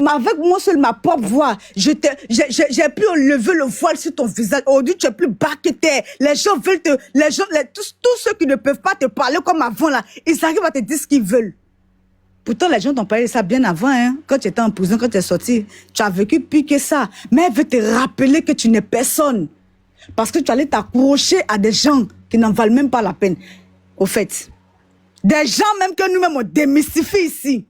Avec moi seul, ma propre voix, j'ai pu lever le voile sur ton visage. Aujourd'hui, tu es plus bas que terre. Les gens veulent tous ceux qui ne peuvent pas te parler comme avant, là, ils arrivent à te dire ce qu'ils veulent. Pourtant, les gens t'ont parlé de ça bien avant, hein. Quand tu étais en prison, quand tu es sorti, tu as vécu pire que ça. Mais elle veut te rappeler que tu n'es personne. Parce que tu allais t'accrocher à des gens qui n'en valent même pas la peine. Au fait, des gens même que nous-mêmes on démystifie ici.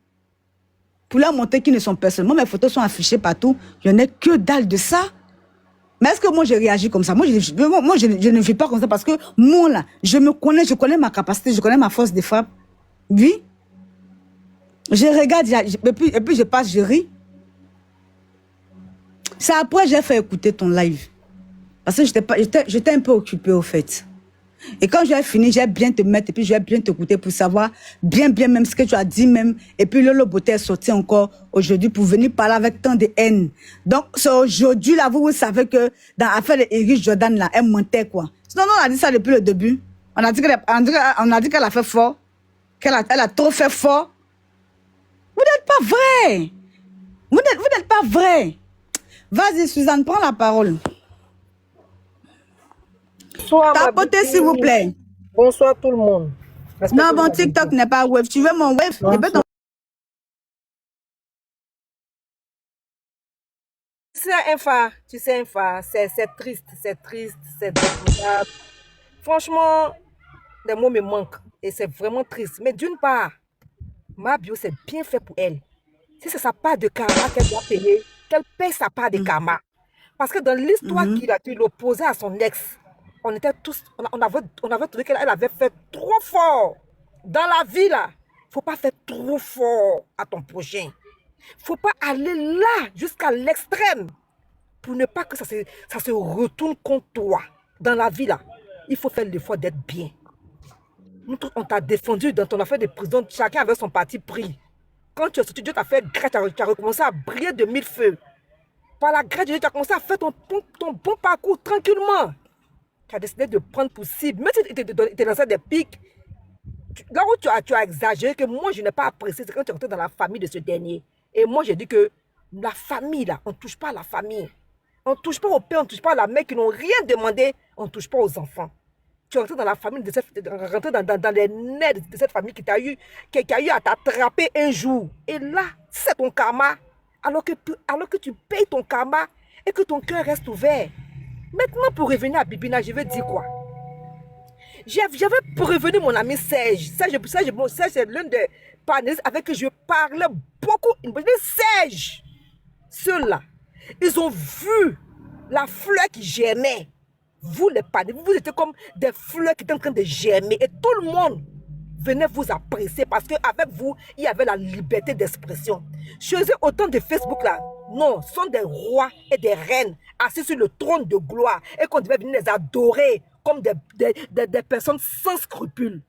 Pour leur montrer qu'ils ne sont personne. Moi, mes photos sont affichées partout. Je n'ai que dalle de ça. Mais est-ce que moi, j'ai réagi comme ça? Moi, je ne vis pas comme ça parce que moi, là, je me connais, je connais ma capacité, je connais ma force de frappe. Oui. Je regarde, et puis je passe, je ris. C'est après que j'ai fait écouter ton live. Parce que j'étais un peu occupée, au fait. Et quand j'ai fini, j'ai bien te mettre et puis je vais bien t'écouter pour savoir bien même ce que tu as dit même. Et puis Lolo Beauté est sorti encore aujourd'hui pour venir parler avec tant de haine. Donc c'est aujourd'hui là, vous savez que dans l'affaire d'Eric Jordan là, elle mentait quoi. Sinon on a dit ça depuis le début. On a dit qu'elle a fait fort. Elle a trop fait fort. Vous n'êtes pas vrai. Vous n'êtes pas vrai. Vas-y Suzanne, prends la parole. Bonsoir, tapotez s'il vous plaît. Bonsoir tout le monde. Non, mon TikTok n'est pas web. Tu veux mon web? Tu sais, c'est triste, c'est déplorable. Franchement, les mots me manquent et c'est vraiment triste. Mais d'une part, ma bio, c'est bien fait pour elle. Si c'est sa part de karma qu'elle doit payer, qu'elle paye sa part de karma. Parce que dans l'histoire qu'il a opposé à son ex, on était tous, on avait trouvé qu'elle avait fait trop fort. Dans la vie, là, il ne faut pas faire trop fort à ton prochain. Il ne faut pas aller là, jusqu'à l'extrême, pour ne pas que ça se retourne contre toi. Dans la vie, là, il faut faire l'effort d'être bien. Nous tous, on t'a défendu dans ton affaire de prison, chacun avait son parti pris. Quand tu es sorti, Dieu t'a fait grâce, tu as recommencé à briller de mille feux. Par la grâce de Dieu, tu as commencé à faire ton bon parcours tranquillement. Tu as décidé de prendre pour cible, même si tu étais dans des pics, là où tu as exagéré, que moi je n'ai pas apprécié, c'est quand tu es rentré dans la famille de ce dernier. Et moi j'ai dit que la famille là, on ne touche pas à la famille. On ne touche pas au père, on ne touche pas à la mère qui n'ont rien demandé, on ne touche pas aux enfants. Tu es rentré dans la famille, rentré dans les nez de cette famille qui a eu à t'attraper un jour. Et là, c'est ton karma. Alors que tu payes ton karma et que ton cœur reste ouvert. Maintenant, pour revenir à Bibina, je vais dire quoi? J'avais prévenu mon ami Serge. Serge, c'est l'un des panélistes avec qui je parlais beaucoup. Serge, ceux-là, ils ont vu la fleur qui germait. Vous, les panélistes, vous étiez comme des fleurs qui étaient en train de germer. Et tout le monde venait vous apprécier parce qu'avec vous, il y avait la liberté d'expression. Choisir autant de Facebook là, non, ce sont des rois et des reines assis sur le trône de gloire et qu'on devait venir les adorer comme des personnes sans scrupules.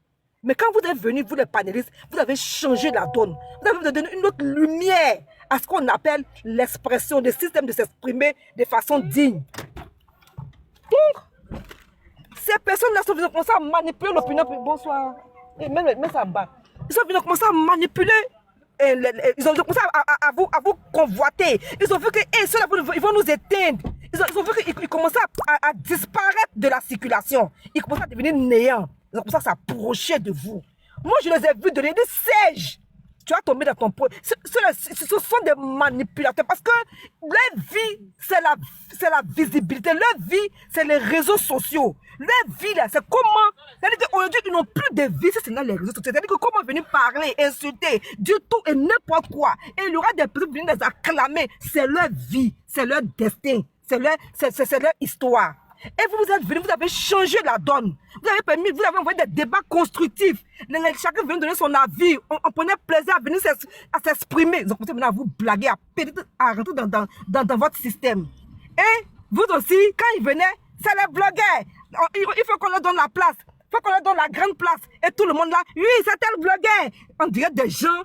Mais quand vous êtes venus, vous les panélistes, vous avez changé la donne. Vous avez donné une autre lumière à ce qu'on appelle l'expression, le système de s'exprimer de façon digne. Donc, ces personnes-là sont venues commencer à manipuler l'opinion. Bonsoir. Et même ça en bas. Ils sont venus commencer à manipuler. Ils ont commencé à vous convoiter. Ils ont vu que ceux-là, ils vont nous éteindre. Ils ont vu qu'ils commençaient à disparaître de la circulation. Ils commençaient à devenir néants. Ils ont commencé à s'approcher de vous. Moi, je les ai vus donner des sièges. Tu vas tomber dans ton pot. Ce sont des manipulateurs parce que leur vie, c'est la visibilité. Leur vie, c'est les réseaux sociaux. Leur vie, là, c'est comment. C'est-à-dire qu'aujourd'hui, ils n'ont plus de vie, c'est dans les réseaux sociaux. C'est-à-dire que comment venir parler, insulter, dire tout et n'importe quoi. Et il y aura des personnes qui viennent les acclamer. C'est leur vie, c'est leur destin, c'est leur histoire. Et vous êtes venus, vous avez changé la donne. Vous avez envoyé des débats constructifs. Chacun venait donner son avis. On prenait plaisir à venir s'exprimer. Ils ont commencé maintenant à vous blaguer, à rentrer dans votre système. Et vous aussi, quand ils venaient, c'est les blogueurs. Il faut qu'on leur donne la place. Il faut qu'on leur donne la grande place. Et tout le monde là, oui, c'est tel blogueur. On dirait des gens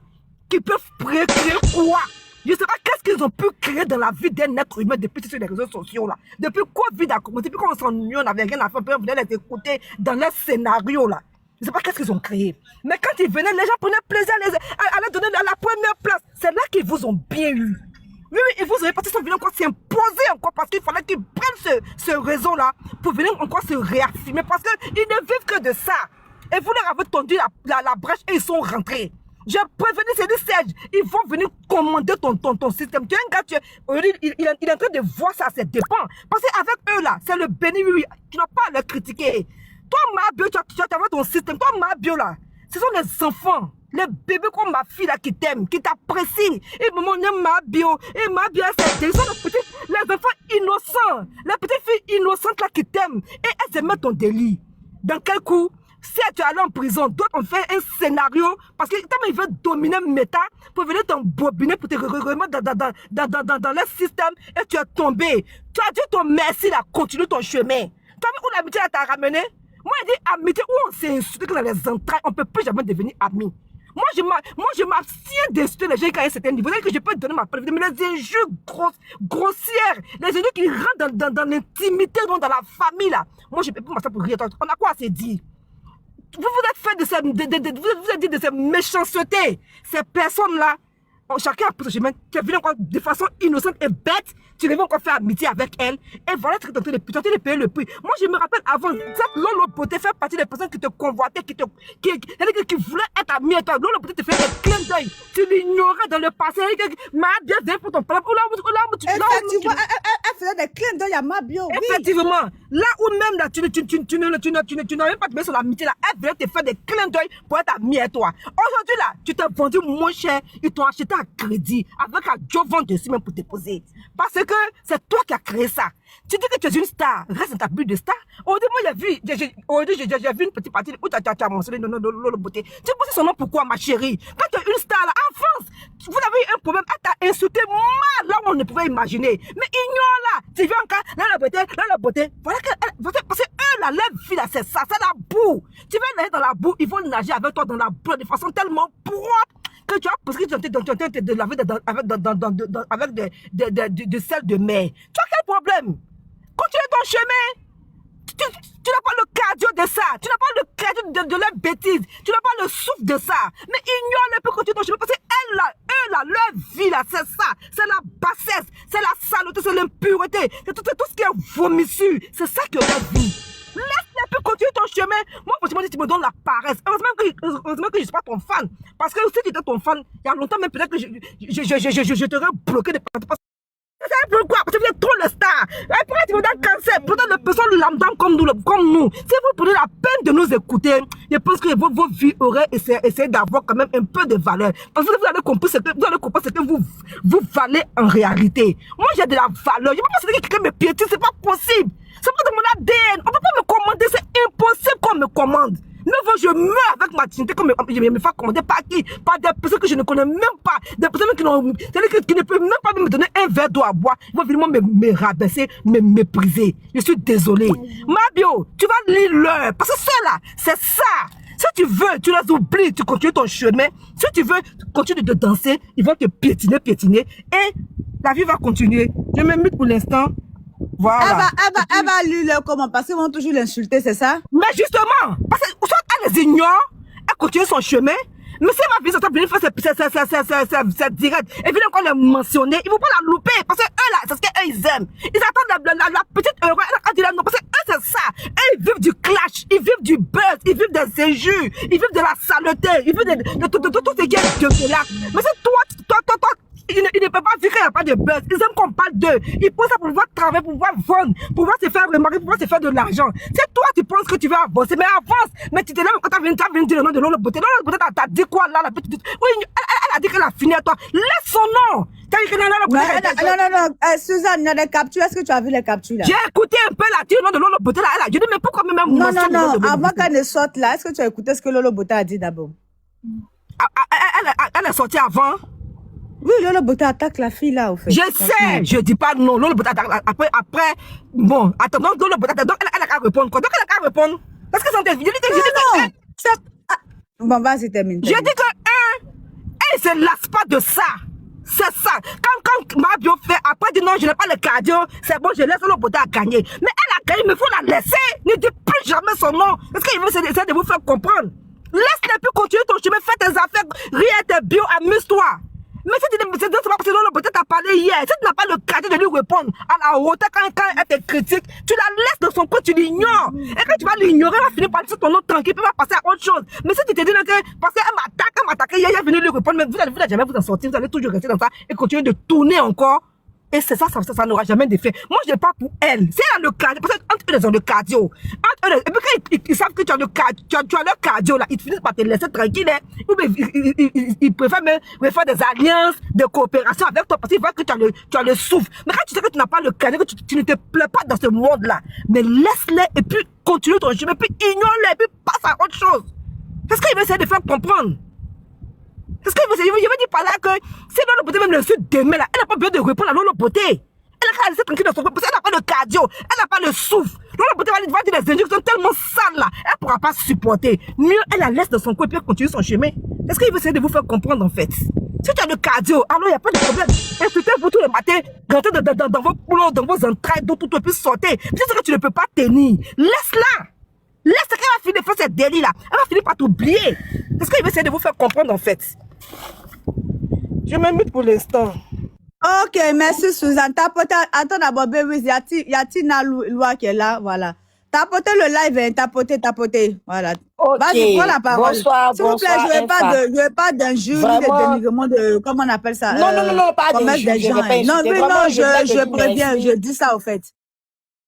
qui peuvent créer quoi? Je ne sais pas qu'est-ce qu'ils ont pu créer dans la vie d'un être humain depuis sur les réseaux sociaux là. Depuis Covid a commencé, depuis qu'on s'ennuie, on n'avait rien à faire, on venait les écouter dans leur scénario là. Je ne sais pas qu'est-ce qu'ils ont créé. Mais quand ils venaient, les gens prenaient plaisir à leur donner la première place. C'est là qu'ils vous ont bien eu. Oui, ils vous avez parce qu'ils sont venus encore s'imposer encore parce qu'il fallait qu'ils prennent ce réseau-là pour venir encore se réaffirmer parce qu'ils ne vivent que de ça. Et vous leur avez tendu la brèche et ils sont rentrés. J'ai prévenu, c'est dit Serge, ils vont venir commander ton système. Tu es un gars, il est en train de voir ça à ses dépens. Parce qu'avec eux là, c'est le béni, tu n'as pas à les critiquer. Toi, Mabio, tu as ton système. Toi, Mabio là, ce sont les enfants, les bébés comme ma fille là qui t'aiment, qui t'apprécient. Et maman, Mabio, et Mabio, ce sont les enfants innocents, les petites filles innocentes là qui t'aiment. Et elles aiment ton délit. Dans quel coup? Si tu es allé en prison, d'autres ont fait un scénario parce que ils veulent dominer Meta pour venir t'embobiner pour te remettre dans le système et tu es tombé. Tu as dit ton merci là, continue ton chemin. Tu as vu où l'amitié t'a ramené? Moi, je dis amitié où on s'est insulté dans les entrailles, on ne peut plus jamais devenir amis. Moi, je m'abstiens d'insulter les gens qui ont un certain niveau. C'est-à-dire que je peux donner ma préférence, mais les injures grossières, les injures qui rentrent dans l'intimité, dans la famille là. Moi, je ne peux plus m'asseoir pour rire. On a quoi à se dire? Vous êtes fait vous êtes dit de ces méchancetés. Ces personnes-là, chacun a pris ce chemin. Tu es venu encore de façon innocente et bête. Tu devais encore faire amitié avec elle. Et voilà, tu es en train de payer le prix. Moi, je me rappelle avant, cette Lolo Beauté fait partie des personnes qui te convoitaient, qui voulaient être amie avec toi. Lolo Beauté te fait un clin d'œil. Tu l'ignorais dans le passé. Ma bien vient pour ton problème. Elle faisait des clins d'œil à Mabio. Effectivement. Là où même là, tu n'as même pas de mettre sur l'amitié là. Elle venait te faire des clins d'œil pour être amie avec toi. Aujourd'hui là, tu t'es vendu moins cher. Ils t'ont acheté à crédit avec un job dessus même pour déposer. Parce que c'est toi qui as créé ça. Tu dis que tu es une star, reste dans ta bulle de star. Aujourd'hui, moi, j'ai vu une petite partie où tu as mentionné Lolo Beauté. Tu penses son nom pourquoi, ma chérie? Quand tu es une star là, en France, vous avez eu un problème, elle t'a insulté mal là où on ne pouvait imaginer. Mais ignore là, tu viens encore, Lolo Beauté. Voilà parce que eux là, leur vie là, c'est ça, c'est la boue. Tu vas nager dans la boue, ils vont nager avec toi dans la boue de façon tellement propre. Que tu as parce que tu es en train de laver avec de sel de mer. Tu as quel problème? Continue ton chemin. Tu n'as pas le cardio de ça. Tu n'as pas le cardio de leur bêtise. Tu n'as pas le souffle de ça. Mais ignore-le pour continuer ton chemin. Parce que eux là, leur vie là, c'est ça. C'est la bassesse, c'est la saleté, c'est l'impureté. C'est tout ce qui est vomissure. C'est ça que leur vie. Laisse-les plus continuer ton chemin. Moi, franchement, si tu me donnes la paresse, heureusement que je ne suis pas ton fan. Parce que si tu étais ton fan, il y a longtemps, même peut-être que je t'aurais bloqué de partout. C'est pourquoi? Parce que vous êtes trop le star. Après, tu me donnes cancer. Pourtant, les personnes lambda comme nous. Si vous prenez la peine de nous écouter, je pense que vos vies auraient essayé d'avoir quand même un peu de valeur. Parce que vous avez compris ce que vous valez en réalité. Moi, j'ai de la valeur. Je ne peux pas dire que quelqu'un me piétine. C'est pas possible. C'est pas de mon ADN. On ne peut pas me commander. C'est impossible qu'on me commande. Mais je meurs avec ma dignité comme je me fais commander par qui? Par des personnes que je ne connais même pas. Des personnes qui ne peuvent même pas me donner un verre d'eau à boire. Ils vont vraiment me rabaisser, me mépriser. Je suis désolé. Mabio, tu vas lire l'heure. Parce que cela, c'est ça. Si tu veux, tu les oublies, tu continues ton chemin. Si tu veux, tu continues de danser. Ils vont te piétiner. Et la vie va continuer. Je me mute pour l'instant. Voilà. Elle va lui leur comment parce qu'ils vont toujours l'insulter, c'est ça? Mais justement, parce que soit elle les ignore, elle continue son chemin. Mais si ma vie, ça venir faire cette direct, et venir encore les mentionner, ils ne vont pas la louper. Parce que eux là, c'est ce qu'eux ils aiment. Ils attendent la petite heure, elle dit là, non, parce que eux c'est ça. Eux ils vivent du clash, ils vivent du buzz, ils vivent des injures, ils vivent de la saleté, ils vivent de tout ce qui est de là. Mais c'est toi, ils ne peuvent pas vivre qu'il n'y a pas de buzz. Ils aiment qu'on parle d'eux. Ils pensent ça pour pouvoir travailler, pour pouvoir vendre, pour pouvoir se faire remarquer, pour pouvoir se faire de l'argent. C'est toi, tu penses que tu vas avancer, mais avance. Mais tu te lèves quand tu as venu dire le nom de Lolo Beauté. Lolo Beauté, t'as dit quoi là, la petite? Oui, elle a dit qu'elle a fini à toi. Laisse son nom. Non, Suzanne, il y a des captures. Est-ce que tu as vu les captures là? J'ai écouté un peu la le nom de Lolo Beauté là. Elle a dit, mais pourquoi même Non, avant qu'elle ne sorte là, est-ce que tu as écouté ce que Lolo Beauté a dit d'abord? Elle est sortie avant. Oui, Lolo Beauté attaque la fille là, au fait. Je sais, je dis pas non. Lolo Beauté attaque après, bon, attends, donc Lolo Beauté, donc elle a qu'à répondre quoi? Donc elle a qu'à répondre. Parce que c'est en vidéo. Bon, vas-y, termine. Je dis que elle se lasse pas de ça. C'est ça. Quand Mabio fait, après dit non, je n'ai pas le cardio, c'est bon, je laisse Lolo Beauté à gagner. Mais elle a gagné, mais il faut la laisser. Ne dis plus jamais son nom. Parce qu'il veut essayer de vous faire comprendre. Laisse-les plus continuer ton chemin, fais tes affaires, rien tes bio, amuse-toi. Mais si tu c'est pas parce que l'autre beauté t'a parlé hier, si tu n'as pas le cadeau de lui répondre à la hauteur quand elle te critique, tu la laisses de son côté, tu l'ignores. Et quand tu vas l'ignorer, elle va finir par laisser ton nom tranquille, puis elle va passer à autre chose. Mais si tu te dis que parce qu'elle m'attaque, hier, elle est venue lui répondre, mais vous n'allez jamais vous en sortir, vous allez toujours rester dans ça et continuer de tourner encore. Et c'est ça n'aura jamais d'effet. Moi, je parle pour elle. C'est elle le cardio. Parce qu'entre eux, ils ont le cardio. Entre eux, et puis quand ils savent que tu as le cardio, tu as le cardio, là, ils finissent par te laisser tranquille. Hein. Ou bien, ils préfèrent même faire des alliances de coopération avec toi parce qu'ils voient que tu as le souffle. Mais quand tu sais que tu n'as pas le cardio, que tu ne te plais pas dans ce monde-là, mais laisse-les et puis continue ton chemin, puis ignore-les et puis passe à autre chose. C'est ce qu'il veut essayer de faire comprendre. Parce que je veux dire par là que si l'autre beauté même le suit demain là, elle n'a pas besoin de répondre à l'autre beauté. Elle a qu'à laisser tranquille dans son corps parce qu'elle n'a pas le cardio, elle n'a pas le souffle. L'autre beauté va dire des injections tellement sales là, elle ne pourra pas supporter. Mieux, elle la laisse dans son corps et puis elle continue son chemin. Est-ce qu'il veut essayer de vous faire comprendre en fait? Si tu as le cardio, alors il n'y a pas de problème. Insultez-vous tous les matins, rentrez dans vos poulons, dans vos entrailles, d'où tout peut sauter. Puis c'est ce que tu ne peux pas tenir. Laisse-la. Laisse qu'elle va finir de faire cette délit là. Elle va finir par t'oublier. Est-ce qu'il veut essayer de vous faire comprendre en fait? Je m'amuse pour l'instant. Ok, merci Suzanne. Attends d'abord, bébé, il y a Tina Loi qui est là, voilà. Tapotez le live, hein, tapotez. Voilà. Ok. Vas-y, prends la parole. Bonsoir, s'il vous plaît, je veux pas d'injures, de dénigrement, de, comment on appelle ça? Non, pas d'injures. Non, je préviens, je dis ça au fait.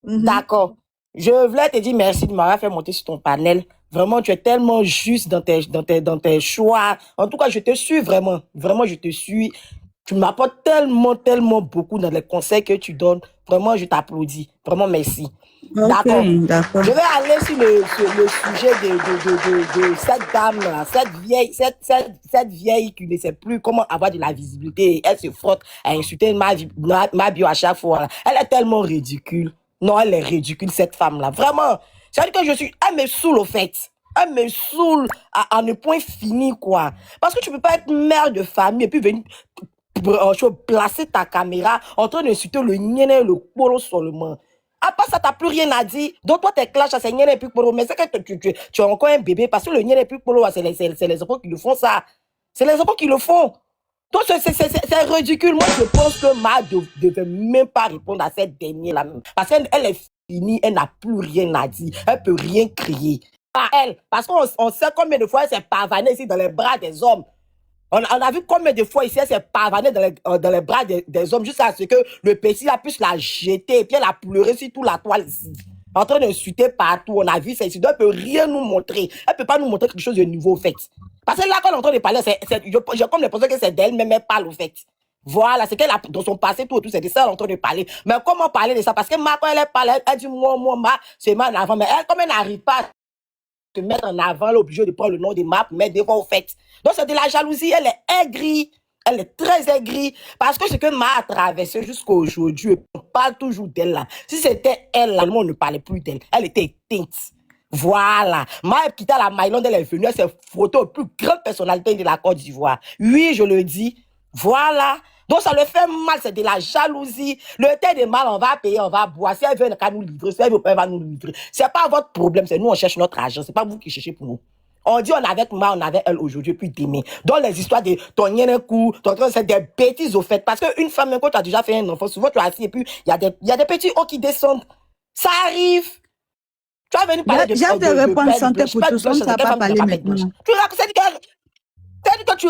D'accord. Je voulais te dire merci de m'avoir fait monter sur ton panel. Vraiment, tu es tellement juste dans tes choix. En tout cas, je te suis vraiment. Vraiment, je te suis. Tu m'apportes tellement beaucoup dans les conseils que tu donnes. Vraiment, je t'applaudis. Vraiment, merci. Okay, d'accord. Je vais aller sur le sujet de cette dame-là, cette vieille qui ne sait plus comment avoir de la visibilité. Elle se frotte à insulter ma bio à chaque fois. Elle est tellement ridicule. Non, elle est ridicule, cette femme-là. Vraiment. C'est-à-dire que elle me saoule, au fait. Elle me saoule à un point fini, quoi. Parce que tu peux pas être mère de famille et puis venir placer ta caméra en train d'insulter le niéné et le polo seulement. À part ça, t'as plus rien à dire. Donc, toi, t'es clash à ce niéné et puis polo. Mais c'est que tu as encore un bébé parce que le niéné et puis polo, c'est les enfants qui le font, ça. C'est les enfants qui le font. Donc, c'est ridicule. Moi, je pense que Ma ne devait même pas répondre à cette dernière-là. Parce qu'elle est finie, elle n'a plus rien à dire. Elle peut rien crier. Pas elle. Parce qu'on sait combien de fois elle s'est pavanée ici dans les bras des hommes. On a vu combien de fois ici elle s'est pavanée dans les bras des hommes jusqu'à ce que le petit là puisse la jeter. Et puis elle a pleuré sur toute la toile ici. En train d'insulter partout. On a vu ça ici. Donc, elle ne peut rien nous montrer. Elle ne peut pas nous montrer quelque chose de nouveau, au fait. Parce que là, quand on est en train de parler, j'ai comme l'impression que c'est d'elle-même, elle parle, au fait. Voilà, c'est qu'elle a, dans son passé, tout, c'est de ça, elle est en train de parler. Mais comment parler de ça? Parce que quand elle parle, elle dit, moi, c'est mal en avant. Mais elle, comme elle n'arrive pas à se mettre en avant, elle est obligée de prendre le nom de Ma pour mettre des fois, au fait. Donc, c'est de la jalousie. Elle est aigrie. Elle est très aigrie. Parce que ce que Ma a traversé jusqu'à aujourd'hui, on parle toujours d'elle là. Si c'était elle là, le monde ne parlait plus d'elle. Elle était éteinte. Voilà. Ma quitté la Maïlande, elle est venue, elle s'est frottée aux plus grandes personnalités de la Côte d'Ivoire. Oui, je le dis. Voilà. Donc, ça le fait mal, c'est de la jalousie. Le thé de mal, on va payer, on va boire. Si elle veut, elle va nous livrer. Si elle veut pas, elle va nous livrer. C'est pas votre problème, c'est nous, on cherche notre argent. C'est pas vous qui cherchez pour nous. On dit on avait Ma, on avait elle aujourd'hui, puis demain. Dans les histoires de ton yen un coup, c'est des bêtises au fait. Parce qu'une femme, quand tu as déjà fait un enfant, souvent tu as assis et puis il y a des petits hauts qui descendent. Ça arrive. Tu vas venir parler de J'aime te répondre santé pour tous, on ne va pas parler maintenant. C'est-à-dire que tu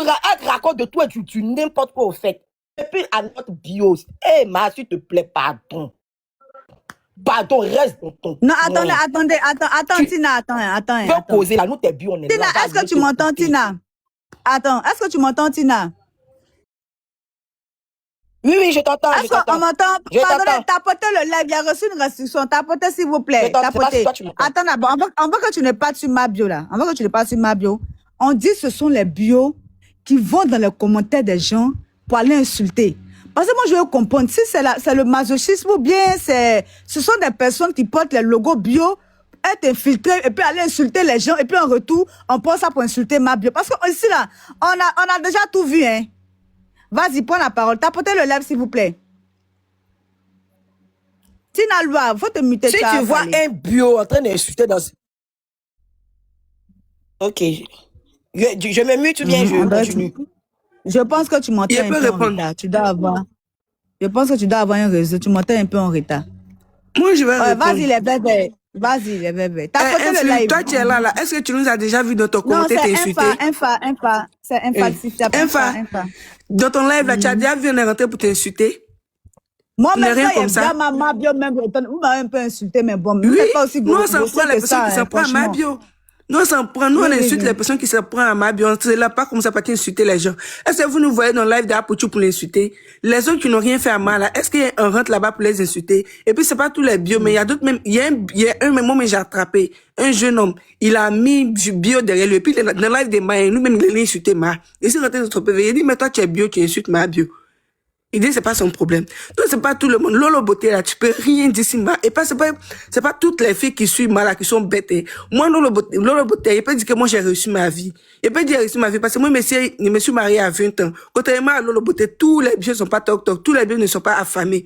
racontes de tout et tu n'importe quoi au fait. Et puis à notre bios, Ma, s'il te plaît, pardon. Pardon, reste dans ton... Non, attends, Tina, attends. Tu veux causer là, nous t'es bio, on est Tina, est-ce que tu m'entends, Tina? Attends, est-ce que tu m'entends, Tina? Oui, je t'entends. Est-ce qu'on m'entend? Pardonnez, tapotez le live, il y a reçu une restriction. Tapotez, s'il vous plaît. Tapotez. Attends d'abord, on veut que tu ne parles sur Ma bio, là. On veut que tu ne parles sur Ma bio. On dit que ce sont les bios qui vont dans les commentaires des gens pour aller insulter. Parce que moi, je veux comprendre, si c'est le masochisme ou bien ce sont des personnes qui portent les logos bio, être infiltrées et puis aller insulter les gens et puis en retour, on prend ça pour insulter Ma bio. Parce que ici, là, on a déjà tout vu, hein. Vas-y, prends la parole. Tapotez le live, s'il vous plaît. Tina Loi, faut te muter. Si tu vois un bio en train d'insulter dans... Ok. Je me mute ou bien je continue? Je pense que tu montais Il un peut peu en répondre. retard. Tu dois avoir. Je pense que tu dois avoir un réseau. Tu montais un peu en retard. Moi, je vais Ouais, répondre. vas-y, les bébés. Vas-y, les bébés. T'as posté le Influ, live. toi, tu es là. Est-ce que tu nous as déjà vu dans ton Non, commentaire c'est t'insulter? Infa. C'est Infa. Si tu appelles Infa, dans ton live, là, tu as déjà vu un rentré pour t'insulter? Moi, Tu n'es même rien quand il y comme ça? a ma bio, même, vous m'avez un peu insulté, mais bon, Oui, c'est pas aussi nous, gros. on s'en prend les personnes qui s'en prennent à ma bio. Nous, on s'en prend, nous, on insulte les personnes qui s'en prennent à ma bio. On ne là pas comme ça, pas insulter les gens. Est-ce que vous nous voyez dans le live d'Apochou pour l'insulter? Les autres qui n'ont rien fait à mal, là, est-ce qu'il y a un rentre là-bas pour les insulter? Et puis, c'est pas tous les bios, mais il y a d'autres même, il y a un même moment, j'ai attrapé un jeune homme. Il a mis du bio derrière lui. Et puis, dans le live des mains, nous-mêmes, il a insulté ma. Et c'est rentré notre PV. Il dit, mais toi, tu es bio, tu insultes ma bio. Il dit, c'est pas son problème. Donc, c'est pas tout le monde. Lolo Beauté, là, tu peux rien dire si mal. Et pas, c'est pas toutes les filles qui suivent mal, là, qui sont bêtes. Moi, Lolo Beauté, il peut dire que moi, j'ai réussi ma vie. Il peut dire, j'ai réussi ma vie parce que moi, je me suis marié à 20 ans. Contrairement à Lolo Beauté, tous les biens sont pas toc-toc. Tous les biens ne sont pas affamés.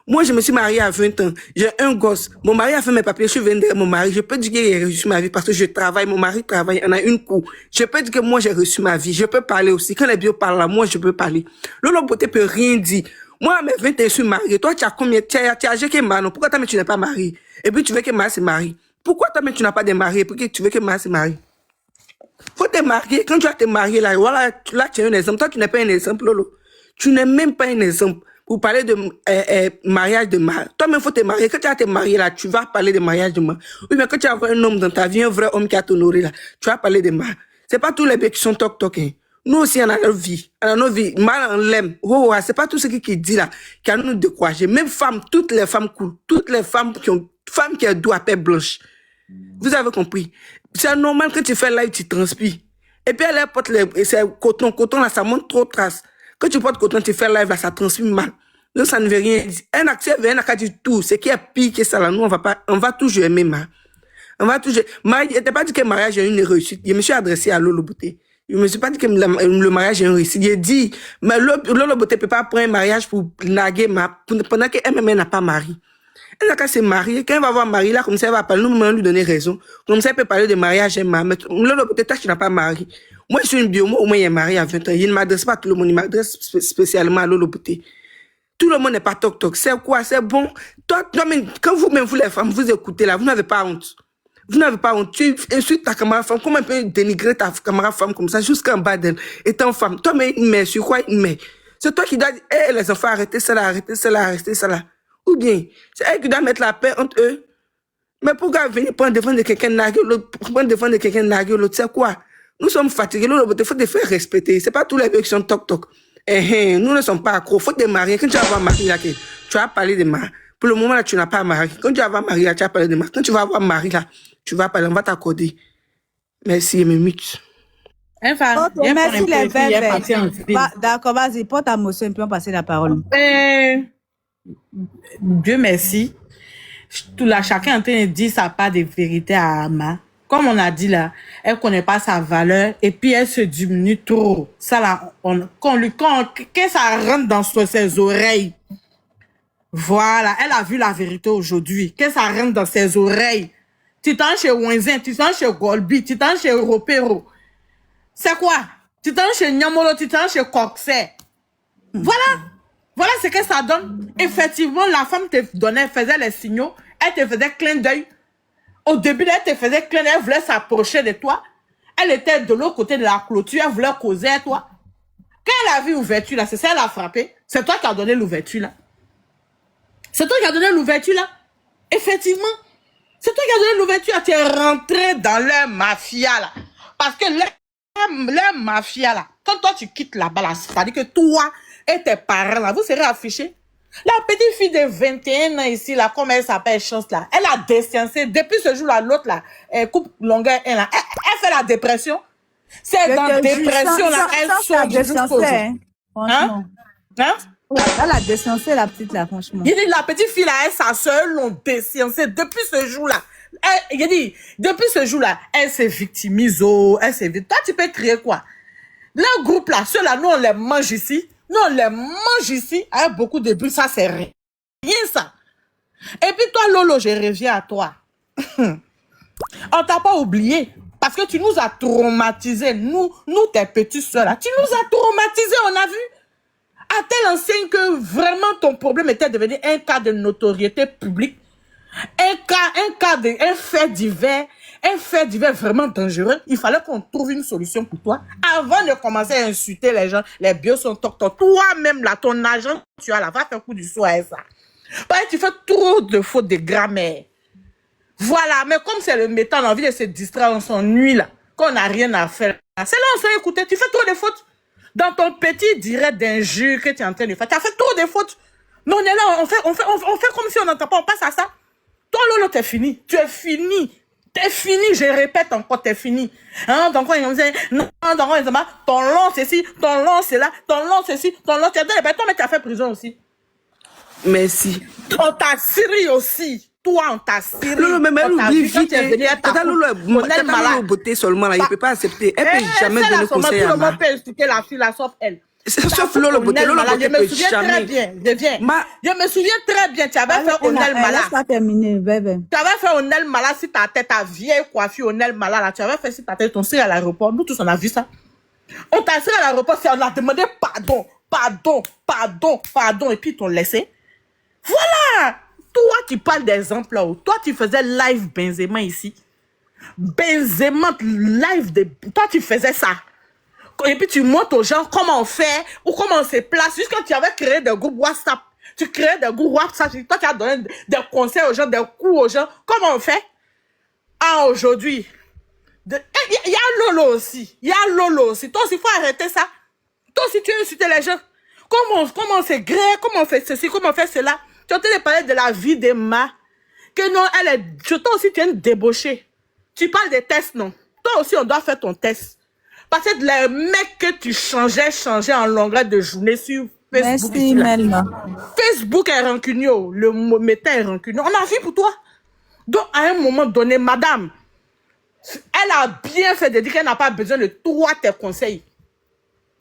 Moi, je me suis mariée à 20 ans. J'ai un gosse. Mon mari a fait mes papiers. Je suis venue derrière mon mari. Je peux dire que j'ai reçu ma vie parce que je travaille. Mon mari travaille. On a une cour. Je peux dire que moi, j'ai reçu ma vie. Je peux parler aussi. Quand les bios parlent là, moi, je peux parler. Lolo Beauté peut rien dire. Moi, à mes 20 ans, je suis mariée. Toi, tu as combien? Tu as âgé que Manon. Pourquoi toi, mais tu n'es pas mariée? Et puis, tu veux que Manon se marie. Pourquoi toi, mais tu n'as pas de mari? Et puis, tu veux que Manon se marie? Faut te marier. Quand tu vas te marier, là, voilà, là, tu es un exemple. Toi, tu n'es pas un exemple, Lolo. Tu n'es même pas un exemple. Pour parler de mariage de mari. Toi-même, faut te marier. Quand tu vas te marier, là, tu vas parler de mariage de mari. Oui, mais quand tu vas avoir un homme dans ta vie, un vrai homme qui a t'honoré, là, tu vas parler de mari. C'est pas tous les bébés qui sont toc-toc, hein. Nous aussi, on a notre vie. On a notre vie. Mal, on l'aime. Oh, c'est pas tout ce qui dit, là, qui a nous découragé. Même femmes, toutes les femmes cool. Toutes les femmes qui ont dos à paix blanche. Vous avez compris. C'est normal que tu fais live, tu transpires. Et puis, elle porte c'est coton. Coton, là, ça monte trop de traces. Quand tu portes coton, tu fais live, là, ça transpire mal. Donc, ça ne veut rien dire. Un acteur veut un acteur du tout. Ce qui est pire que ça, là, nous, on va toujours aimer, ma. On va toujours, je t'ai pas dit que le mariage est une réussite. Je me suis adressé à Lolo Beauté. Je me suis pas dit que le mariage est une réussite. J'ai dit, mais Lolo Beauté peut pas prendre un mariage pour naguer, pendant qu'elle-même n'a pas mari. Elle n'a qu'à se marier. Quand elle va voir mari, là, comme ça, elle va parler, nous, lui donner raison. Comme ça, elle peut parler de mariage, mais Lolo Beauté, toi, tu n'as pas mari. Moi, je suis une bio, moi, au moins, il est marié à 20 ans. Il ne m'adresse pas à tout le monde, il m'adresse spécialement à Lolo Beauté. Tout le monde n'est pas toc-toc. C'est quoi? C'est bon. Toi, quand vous-même, vous les femmes, vous écoutez là, vous n'avez pas honte. Vous n'avez pas honte. Tu insultes ta camarade femme. Comment on peut dénigrer ta camarade femme comme ça, jusqu'en bas d'elle, étant femme? Toi, mais une mère, sur quoi une mère? C'est toi qui dois dire, hey, les enfants, arrêtez cela, arrêtez cela, arrêtez cela. Ou bien, c'est elle qui doit mettre la paix entre eux. Mais pourquoi venir prendre défendre de quelqu'un naguer l'autre, prendre défendre de quelqu'un naguer l'autre, c'est quoi? Nous sommes fatigués, il faut te faire respecter. C'est pas tous les vieux qui sont toc-toc. Nous ne sommes pas accros. Faut te marier. Quand tu vas avoir mari, là, tu vas parler de mari. Pour le moment, là, tu n'as pas mari. Quand tu vas avoir mari, là, tu vas parler de mari. Quand tu vas avoir mari, là, tu vas parler, on va t'accorder. Merci, mes mutes. Ok, merci les bébés. D'accord, vas-y, porte ta motion et puis on passe la parole. Dieu merci. Tout là, chacun est en train de dire sa part de vérité à Ama. Comme on a dit là, elle connaît pas sa valeur et puis elle se diminue trop. Ça là, que ça rentre dans ses oreilles. Voilà, elle a vu la vérité aujourd'hui. Que ça rentre dans ses oreilles. Tu t'en chez Wenzen, tu t'en chez Golbi, tu t'en chez Ropero. C'est quoi? Tu t'en chez Nyamolo, tu t'en chez Coxet. Voilà. Voilà ce que ça donne. Effectivement, la femme te donnait, faisait les signaux, elle te faisait clin d'œil. Au début, elle te faisait clin d'œil, elle voulait s'approcher de toi. Elle était de l'autre côté de la clôture, elle voulait causer à toi. Quand elle a vu l'ouverture là, c'est ça, elle a frappé. C'est toi qui as donné l'ouverture là. C'est toi qui as donné l'ouverture là. Effectivement. C'est toi qui as donné l'ouverture là. Tu es rentré dans leur mafia là. Parce que leur mafia là, quand toi tu quittes là-bas là, c'est-à-dire que toi et tes parents là, vous serez affichés. La petite fille de 21 ans ici là, comme elle s'appelle Chance là, elle a descensé. Depuis ce jour là, l'autre là, elle coupe longueur 1 là, elle fait la dépression. C'est dans la dépression là, elle sort jusqu'au jour. Franchement. Hein? Elle a descensé la petite là, franchement. Il dit, la petite fille là, elle, sa soeur l'ont descensé depuis ce jour-là. Il dit, depuis ce jour-là, elle s'est victimise, elle s'est victimise. Toi, tu peux créer quoi? Le groupe là, ceux-là, nous, on les mange ici. Nous, on les mange ici. Avec beaucoup de bulles, ça, c'est rien. Rien ça. Et puis toi, Lolo, je reviens à toi. On t'a pas oublié. Parce que tu nous as traumatisés, nous tes petites soeurs là. Tu nous as traumatisés, on a vu. À telle enseigne que vraiment ton problème était devenu un cas de notoriété publique. Un fait divers vraiment dangereux. Il fallait qu'on trouve une solution pour toi. Avant de commencer à insulter les gens, les bios sont toc. Toi-même là, ton agent, tu as là, va faire un coup du soir à ça. Parce que tu fais trop de fautes de grammaire. Voilà, mais comme c'est le métal, on a envie de se distraire, on s'ennuie là, qu'on n'a rien à faire. C'est là on s'est écouté, tu fais trop de fautes. Dans ton petit direct d'injure que tu es en train de faire, tu as fait trop de fautes. Mais on est là, on fait comme si on n'entend pas, on passe à ça. Toi, Lolo, t'es fini. Tu es fini. T'es fini, je répète encore, t'es fini. Hein, donc, on dit, non, donc, on dit, ton long, c'est ci, ton long, c'est là, ton long, c'est ci, ton long, c'est là. Toi, mais tu as fait prison aussi. Merci. On t'a Syrie aussi. Toi, on t'a Syrie. Lolo, mais elle oublie vite. Tata Lolo, beauté seulement, là, il ne peut pas accepter. Elle ne peut jamais donner conseil à tout le moi. monde peut expliquer la fille, la sauf elle. Sauf Lolo beauté, Lolo beauté peut jamais. Je me souviens très bien, tu avais fait Onel Mala. Laisse-la terminer, bébé. Tu avais fait Onel Mala si ta tête, ta vieille coiffure Onel Mala, là, tu avais fait si ta tête, ton à l'aéroport. Nous tous, on a vu ça. On t'a serré à l'aéroport, on a demandé pardon, et puis ils t'ont laissé. Voilà! Toi qui parles d'exemple là, toi tu faisais live Benzema ici. Benzema live de... Toi tu faisais ça. Et puis tu montres aux gens comment on fait ou comment on se place. Juste quand tu avais créé des groupes WhatsApp, tu créais des groupes WhatsApp, toi tu as donné des conseils aux gens, des coups aux gens. Comment on fait? Ah, aujourd'hui. Il y a Lolo aussi. Toi aussi, il faut arrêter ça. Toi aussi, tu insultes les gens. Comment c'est gré, comment on fait ceci, comment on fait cela. Tu es en train de parler de la vie d'Emma. Que non, toi aussi, tu es une débauchée. Tu parles des tests, non? Toi aussi, on doit faire ton test. Parce que les mecs que tu changeais en longueur de journée sur Facebook. Merci, Melma. Facebook est rancunier, le méta est rancunier. On a vu pour toi. Donc, à un moment donné, madame, elle a bien fait de dire qu'elle n'a pas besoin de toi, tes conseils.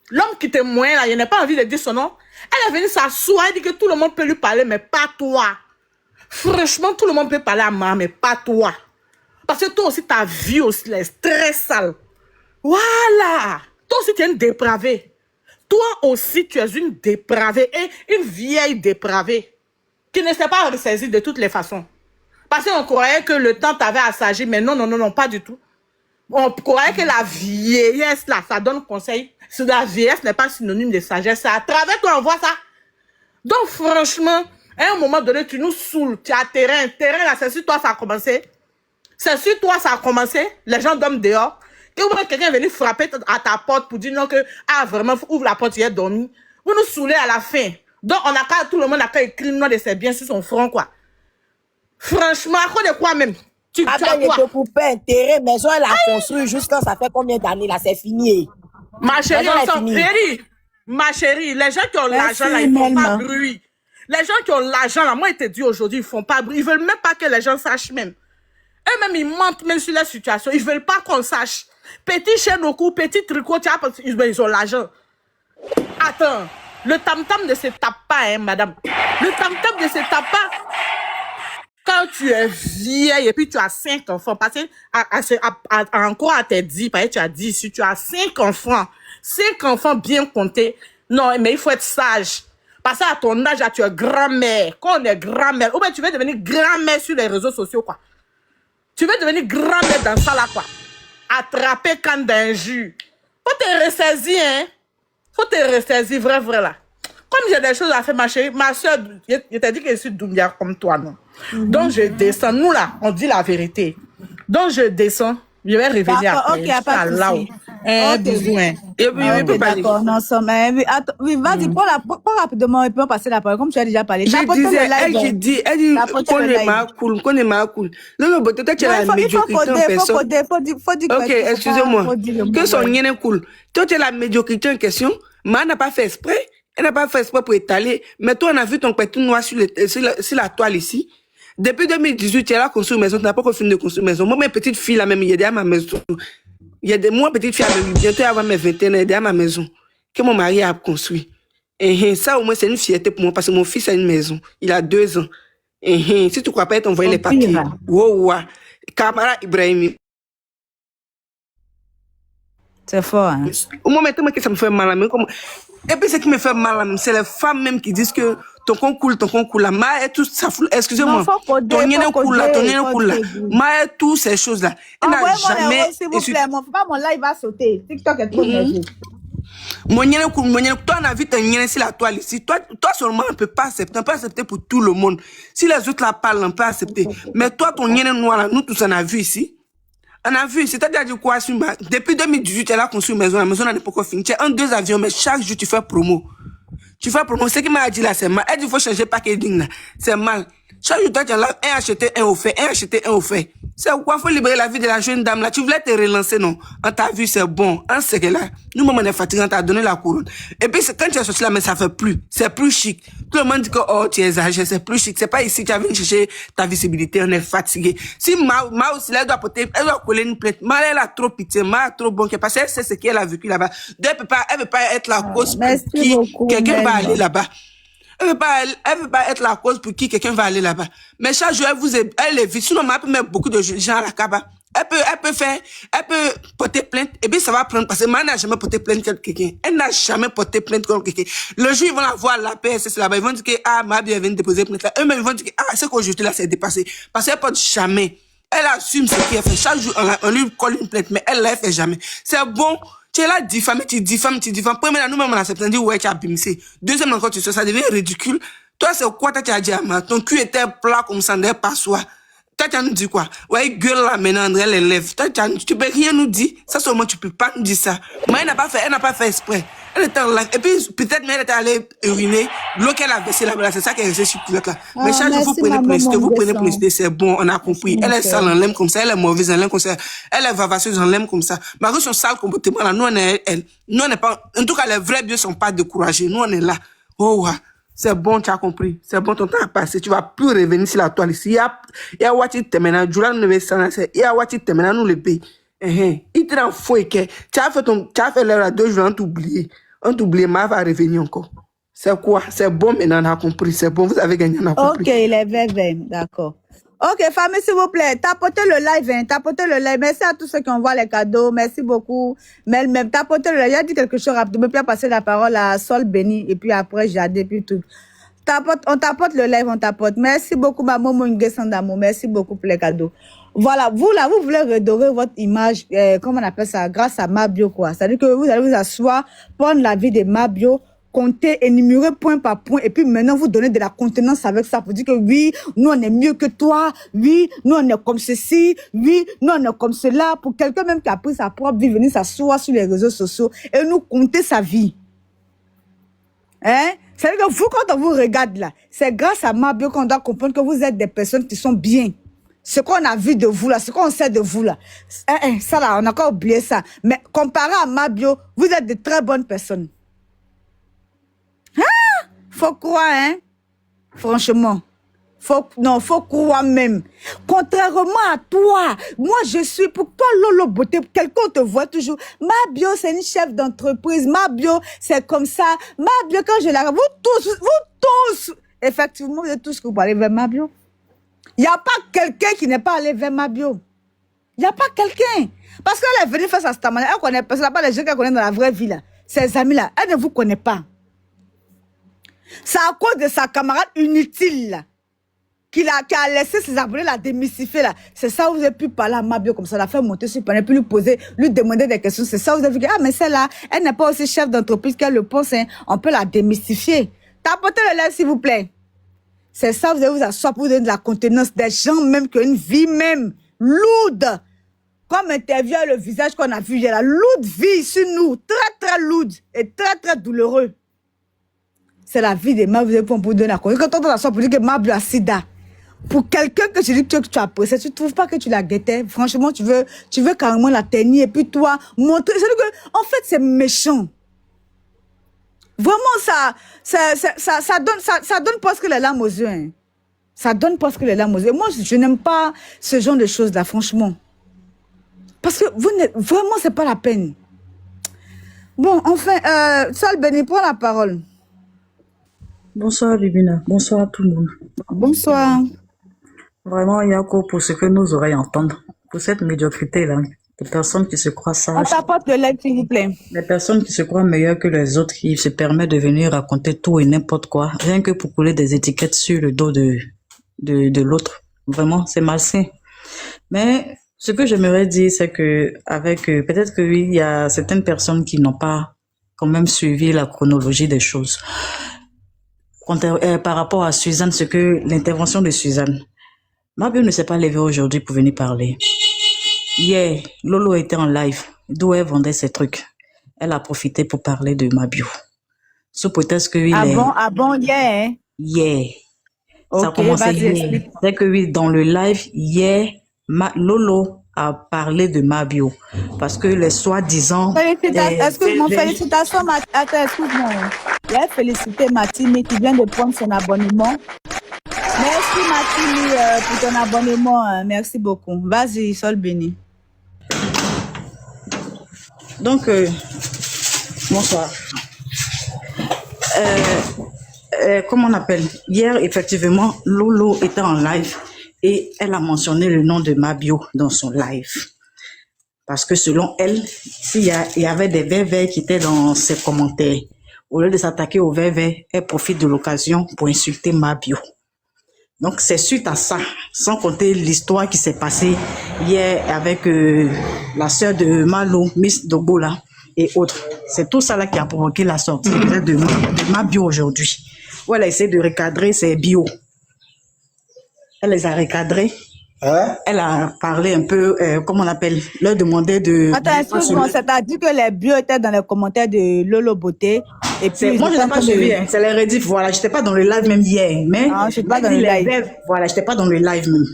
L'homme qui te moyen là, il n'a pas envie de dire son nom. Elle est venue s'asseoir, elle dit que tout le monde peut lui parler, mais pas toi. Franchement, tout le monde peut parler à moi, mais pas toi. Parce que toi aussi, ta vie aussi est très sale. Voilà. Toi aussi, tu es une dépravée. Toi aussi, tu es une dépravée et une vieille dépravée qui ne s'est pas ressaisie de toutes les façons. Parce qu'on croyait que le temps t'avait assagi, mais non, pas du tout. On croyait que la vieillesse, là, ça donne conseil. La vieillesse n'est pas synonyme de sagesse. C'est à travers toi, on voit ça. Donc, franchement, à un moment donné, tu nous saoules. Tu as terrain, là, c'est sur toi, ça a commencé. C'est sur toi, ça a commencé. Les gens dorment dehors. Que quelqu'un est venu frapper à ta porte pour dire non que, vraiment, ouvre la porte, tu es dormi. Vous nous saoulez à la fin. Donc, tout le monde a qu'à écrire le nom de ses biens sur son front, quoi. Franchement, à cause de quoi même? Tu Après, il te coupe un terrain, maison, elle a construit jusqu'à ça fait combien d'années là, c'est fini. Ma chérie, ma chérie, les gens qui ont l'argent là, ils font pas bruit. Les gens qui ont l'argent là, moi, ils te disent aujourd'hui, ils font pas bruit. Ils veulent même pas que les gens sachent même. Eux-mêmes, ils mentent même sur la situation. Ils veulent pas qu'on sache. Petit chaîne au cou, petit tricot, tu vois, ils ont l'argent. Attends, le tam-tam ne se tape pas, hein, madame. Le tam-tam ne se tape pas. Quand tu es vieille et puis tu as 5 enfants, parce que encore à tes 10, parce que tu as dit, si tu as 5 enfants bien comptés, non, mais il faut être sage. Parce qu'à ton âge, là, tu es grand-mère. Quand on est grand-mère, ou bien tu veux devenir grand-mère sur les réseaux sociaux, quoi. Tu veux devenir grand-mère dans ça, là, quoi. Attraper quand d'injure. Faut te ressaisir, hein. Faut te ressaisir, vrai, là. Comme j'ai des choses à faire, ma chérie, ma soeur, je t'ai dit que je suis Doumbia comme toi, non? Donc, je descends. Nous, là, on dit la vérité. Donc, je descends. Je vais revenir après. Ok, pas de souci. Besoin. Ok, d'accord, non, attends, oui, vas-y, prends rapidement et puis on passe la parole. Comme tu as déjà parlé. Elle dit, qu'on est mal cool. Non, peut-être tu as la médiocrité en personne. Faut dire. Ok, excusez-moi. Que son rien est cool. Toi, tu as la médiocrité en question. Mais elle n'a pas fait exprès. Elle n'a pas fait exprès pour étaler. Mais toi, on a vu ton petit noir sur la toile ici. Depuis 2018, tu es là construire une maison. Tu n'as pas fini de construire une maison. Moi, mes petites filles, là, même, il y a derrière ma maison. Moi, petite fille, bientôt avant mes 21 ans, derrière ma maison. Que mon mari a construit. Et ça, au moins, c'est une fierté pour moi parce que mon fils a une maison. Il a 2 ans. Et si tu ne crois pas, t'envoyer les papiers. Wow. Kamara Ibrahim. C'est fort, hein. Au moment où ça me fait mal, mais comment... Et puis, ce qui me fait mal, c'est les femmes même qui disent que ton concours là, ma et tout ça fout, excusez-moi. Non, faut coder, Ton yéne faut cool là, ton coder, yéne faut cool là. coder. Ma et tout ces choses-là. Elle n'a Envoyez-moi les jamais... roses, s'il vous plaît. Faut pas mon live va sauter. TikTok est trop nerveux. Mon yéne cool, toi, on a vu ton yéne sur la toile ici. Toi seulement, on peut pas accepter. On peut accepter pour tout le monde. Si les autres la parlent, on peut accepter. Mais toi, ton yéne noir là, nous tous, on a vu ici. On a vu, c'est-à-dire quoi, depuis 2018, elle a construit une maison, la maison n'a pas encore fini. Tu as 2 avions, mais chaque jour, tu fais promo. Tu fais promo. Ce qui m'a dit là, c'est mal. Elle dit, il faut changer packaging là. C'est mal. Chaque jour, toi, tu as là, un acheté, un offert, un acheté, un offert. C'est quoi, faut libérer la vie de la jeune dame là. Tu voulais te relancer, non? On t'a vu, c'est bon. On sait que là, nous, on est fatigués, on t'a donné la couronne. Et puis, quand tu as sorti là, mais ça fait plus. C'est plus chic. Tout le monde dit que, oh, tu exagères, c'est plus chic. C'est pas ici, tu as venu chercher ta visibilité, on est fatigué. Si Ma aussi, là, elle doit porter, elle doit coller une plainte. Ma, elle a trop pitié, Ma a trop bon, parce qu'elle sait ce qu'elle a vécu là-bas. Elle veut pas être la cause pour qui quelqu'un va aller là-bas. Elle veut pas être la cause pour qui quelqu'un va aller là-bas. Mais chaque jour, elle évite. Sinon, elle peut mettre beaucoup de gens à la cabane. Elle peut porter plainte, et puis ça va prendre, parce que moi, elle n'a jamais porté plainte contre quelqu'un. Elle n'a jamais porté plainte contre quelqu'un. Le jour, ils vont la voir à la PSS là-bas, ils vont dire que, ah, ma bien, elle vient de déposer plainte là. Eux-mêmes, ils vont dire que, ah, ce qu'aujourd'hui là, c'est dépassé. Parce qu'elle porte jamais. Elle assume ce qu'elle fait. Chaque jour, on lui colle une plainte, mais elle ne la fait jamais. C'est bon. Tu es là, diffamé, tu diffames. Premièrement, nous-mêmes, on accepte, on dit, ouais, tu as bimsé. Deuxièmement, quand tu sais, ça devient ridicule. Toi, c'est quoi, tu as dit à moi? Ton cul était plat comme ça, n'est pas soi. Toi, tu nous dis quoi? Ouais, gueule là, maintenant, André, les lèvres. Toi, tu peux rien nous dire. Ça, seulement, tu peux pas nous dire ça. Mais elle n'a pas fait exprès. Elle était là. Et puis, peut-être, mais elle était allée uriner. L'eau qu'elle a versé là-bas, c'est ça qui est resté sur le là. Mais chaque jour, vous prenez pour l'inciter, c'est bon, on a compris. Elle est sale, on l'aime comme ça. Elle est mauvaise, on l'aime comme ça. Elle est vavasseuse, on l'aime comme ça. Malgré son sale comportement là, nous, on n'est pas, en tout cas, les vrais biens sont pas découragés. Nous, on est là. Oh, ouais. C'est bon, tu as compris. C'est bon, ton temps a passé. Tu vas plus revenir sur la toile ici. Il y a Wati Temena, Julan ne veut s'en il y a Wati Temena, nous le pays. Il te rend fou et que tu as fait l'heure à 2 jours, on t'oublie, mais va revenir encore. C'est quoi? C'est bon, maintenant, on a compris. C'est bon, vous avez gagné, on a compris. Ok, il est vert, d'accord. Ok, famille, s'il vous plaît, tapotez le live, hein, tapotez le live. Merci à tous ceux qui envoient les cadeaux. Merci beaucoup. Mais même, tapotez le live. Il a dit quelque chose rapidement, puis il a passé la parole à Sol Béni, et puis après, Jadé, puis tout. On tapote le live, on tapote. Merci beaucoup, maman Mungé Sandamo. Merci beaucoup pour les cadeaux. Voilà, vous là, vous voulez redorer votre image, comment on appelle ça, grâce à Mabio, quoi. C'est-à-dire que vous allez vous asseoir, prendre la vie de Mabio, compter, énumérer point par point, et puis maintenant vous donner de la contenance avec ça pour dire que oui, nous on est mieux que toi, oui, nous on est comme ceci, oui, nous on est comme cela, pour quelqu'un même qui a pris sa propre vie, venir s'asseoir sur les réseaux sociaux et nous compter sa vie. Hein? C'est-à-dire que vous, quand on vous regarde là, c'est grâce à Mabio qu'on doit comprendre que vous êtes des personnes qui sont bien. Ce qu'on a vu de vous là, ce qu'on sait de vous là, ça là, on a encore oublié ça. Mais comparé à Mabio, vous êtes de très bonnes personnes. Ah! Faut croire, hein? Franchement. Faut croire même. Contrairement à toi, moi je suis, pour toi Lolo Beauté, quelqu'un te voit toujours. Mabio, c'est une chef d'entreprise. Mabio, c'est comme ça. Mabio, quand je la... Vous tous, effectivement, vous êtes tous que vous allez vers Mabio. Il n'y a pas quelqu'un qui n'est pas allé vers Mabio. Il n'y a pas quelqu'un. Parce qu'elle est venue faire sa stamina. Elle connaît pas, c'est pas les gens qu'elle connaît dans la vraie vie là. Ses amis là, elle ne vous connaît pas. C'est à cause de sa camarade inutile là. Qui a laissé ses abonnés la démystifier là. C'est ça où vous avez pu parler à Mabio comme ça, la faire monter sur panel, puis lui poser, lui demander des questions. C'est ça où vous avez dit, ah mais celle-là, elle n'est pas aussi chef d'entreprise qu'elle le pense, hein. On peut la démystifier. Tapotez le lèvre s'il vous plaît. C'est ça, vous allez vous asseoir pour donner de la contenance des gens même qui ont une vie même lourde. Comme interview le visage qu'on a vu hier, la lourde vie sur nous, très très lourde et très très douloureux. C'est la vie des Mabio pour donner la contenance. Quand on s'assoit pour dire que Mabio a sida, pour quelqu'un que tu dis que tu as apprécié, tu ne trouves pas que tu la guettais. Franchement, tu veux carrément la tenir et puis toi, montrer. C'est-à-dire que, en fait, c'est méchant. Vraiment, ça donne presque les larmes aux yeux. Hein. Ça donne presque les larmes aux yeux. Moi, je n'aime pas ce genre de choses-là, franchement. Parce que vraiment, c'est pas la peine. Bon, enfin, Sol Béni, prends la parole. Bonsoir Bibina, bonsoir à tout le monde. Bonsoir. Vraiment, Yako, pour ce que nos oreilles entendent, pour cette médiocrité-là, Les personnes qui se croient On sages, t'apporte de l'aide, s'il vous plaît. les personnes qui se croient meilleures que les autres, qui se permettent de venir raconter tout et n'importe quoi, rien que pour coller des étiquettes sur le dos de l'autre. Vraiment, c'est malsain. Mais ce que j'aimerais dire, c'est que avec peut-être que oui, il y a certaines personnes qui n'ont pas quand même suivi la chronologie des choses. Par rapport à Suzanne, ce que l'intervention de Suzanne, Mabio ne s'est pas levée aujourd'hui pour venir parler. Hier, Lolo était en live, d'où elle vendait ses trucs. Elle a profité pour parler de Mabio. Sous prétexte que oui, Ah bon, yeah. Hein? hier. Ça a Ok, commencé vas-y, hier. explique. C'est que oui, dans le live, hier, Lolo a parlé de Mabio. Parce que les soi-disant... Félicitations, excuse-moi, félicitations, attends, excuse-moi. Il a félicité Matini qui vient de prendre son abonnement. Merci Matini pour ton abonnement, hein. Merci beaucoup. Vas-y, Sol béni. Donc, bonsoir. Comment on appelle? Hier, effectivement, Lolo était en live et elle a mentionné le nom de Mabio dans son live. Parce que selon elle, il y avait des VV qui étaient dans ses commentaires. Au lieu de s'attaquer aux VV, elle profite de l'occasion pour insulter Mabio. Donc, c'est suite à ça, sans compter l'histoire qui s'est passée hier avec la sœur de Malo, Miss Dogola et autres. C'est tout ça là qui a provoqué la sortie de Mabio aujourd'hui. Où elle a essayé de recadrer ses bios. Elle les a recadrés. Hein? Elle a parlé un peu, comment on appelle, leur demandait de... Attends, excuse-moi, c'est-à-dire que les bio étaient dans les commentaires de Lolo Beauté. Et puis, Moi, je n'ai pas suivi, hein. C'est les rediff. Voilà, j'étais pas dans le live même hier. Mais Ah, je suis pas dans le live. Voilà, j'étais pas dans le live même.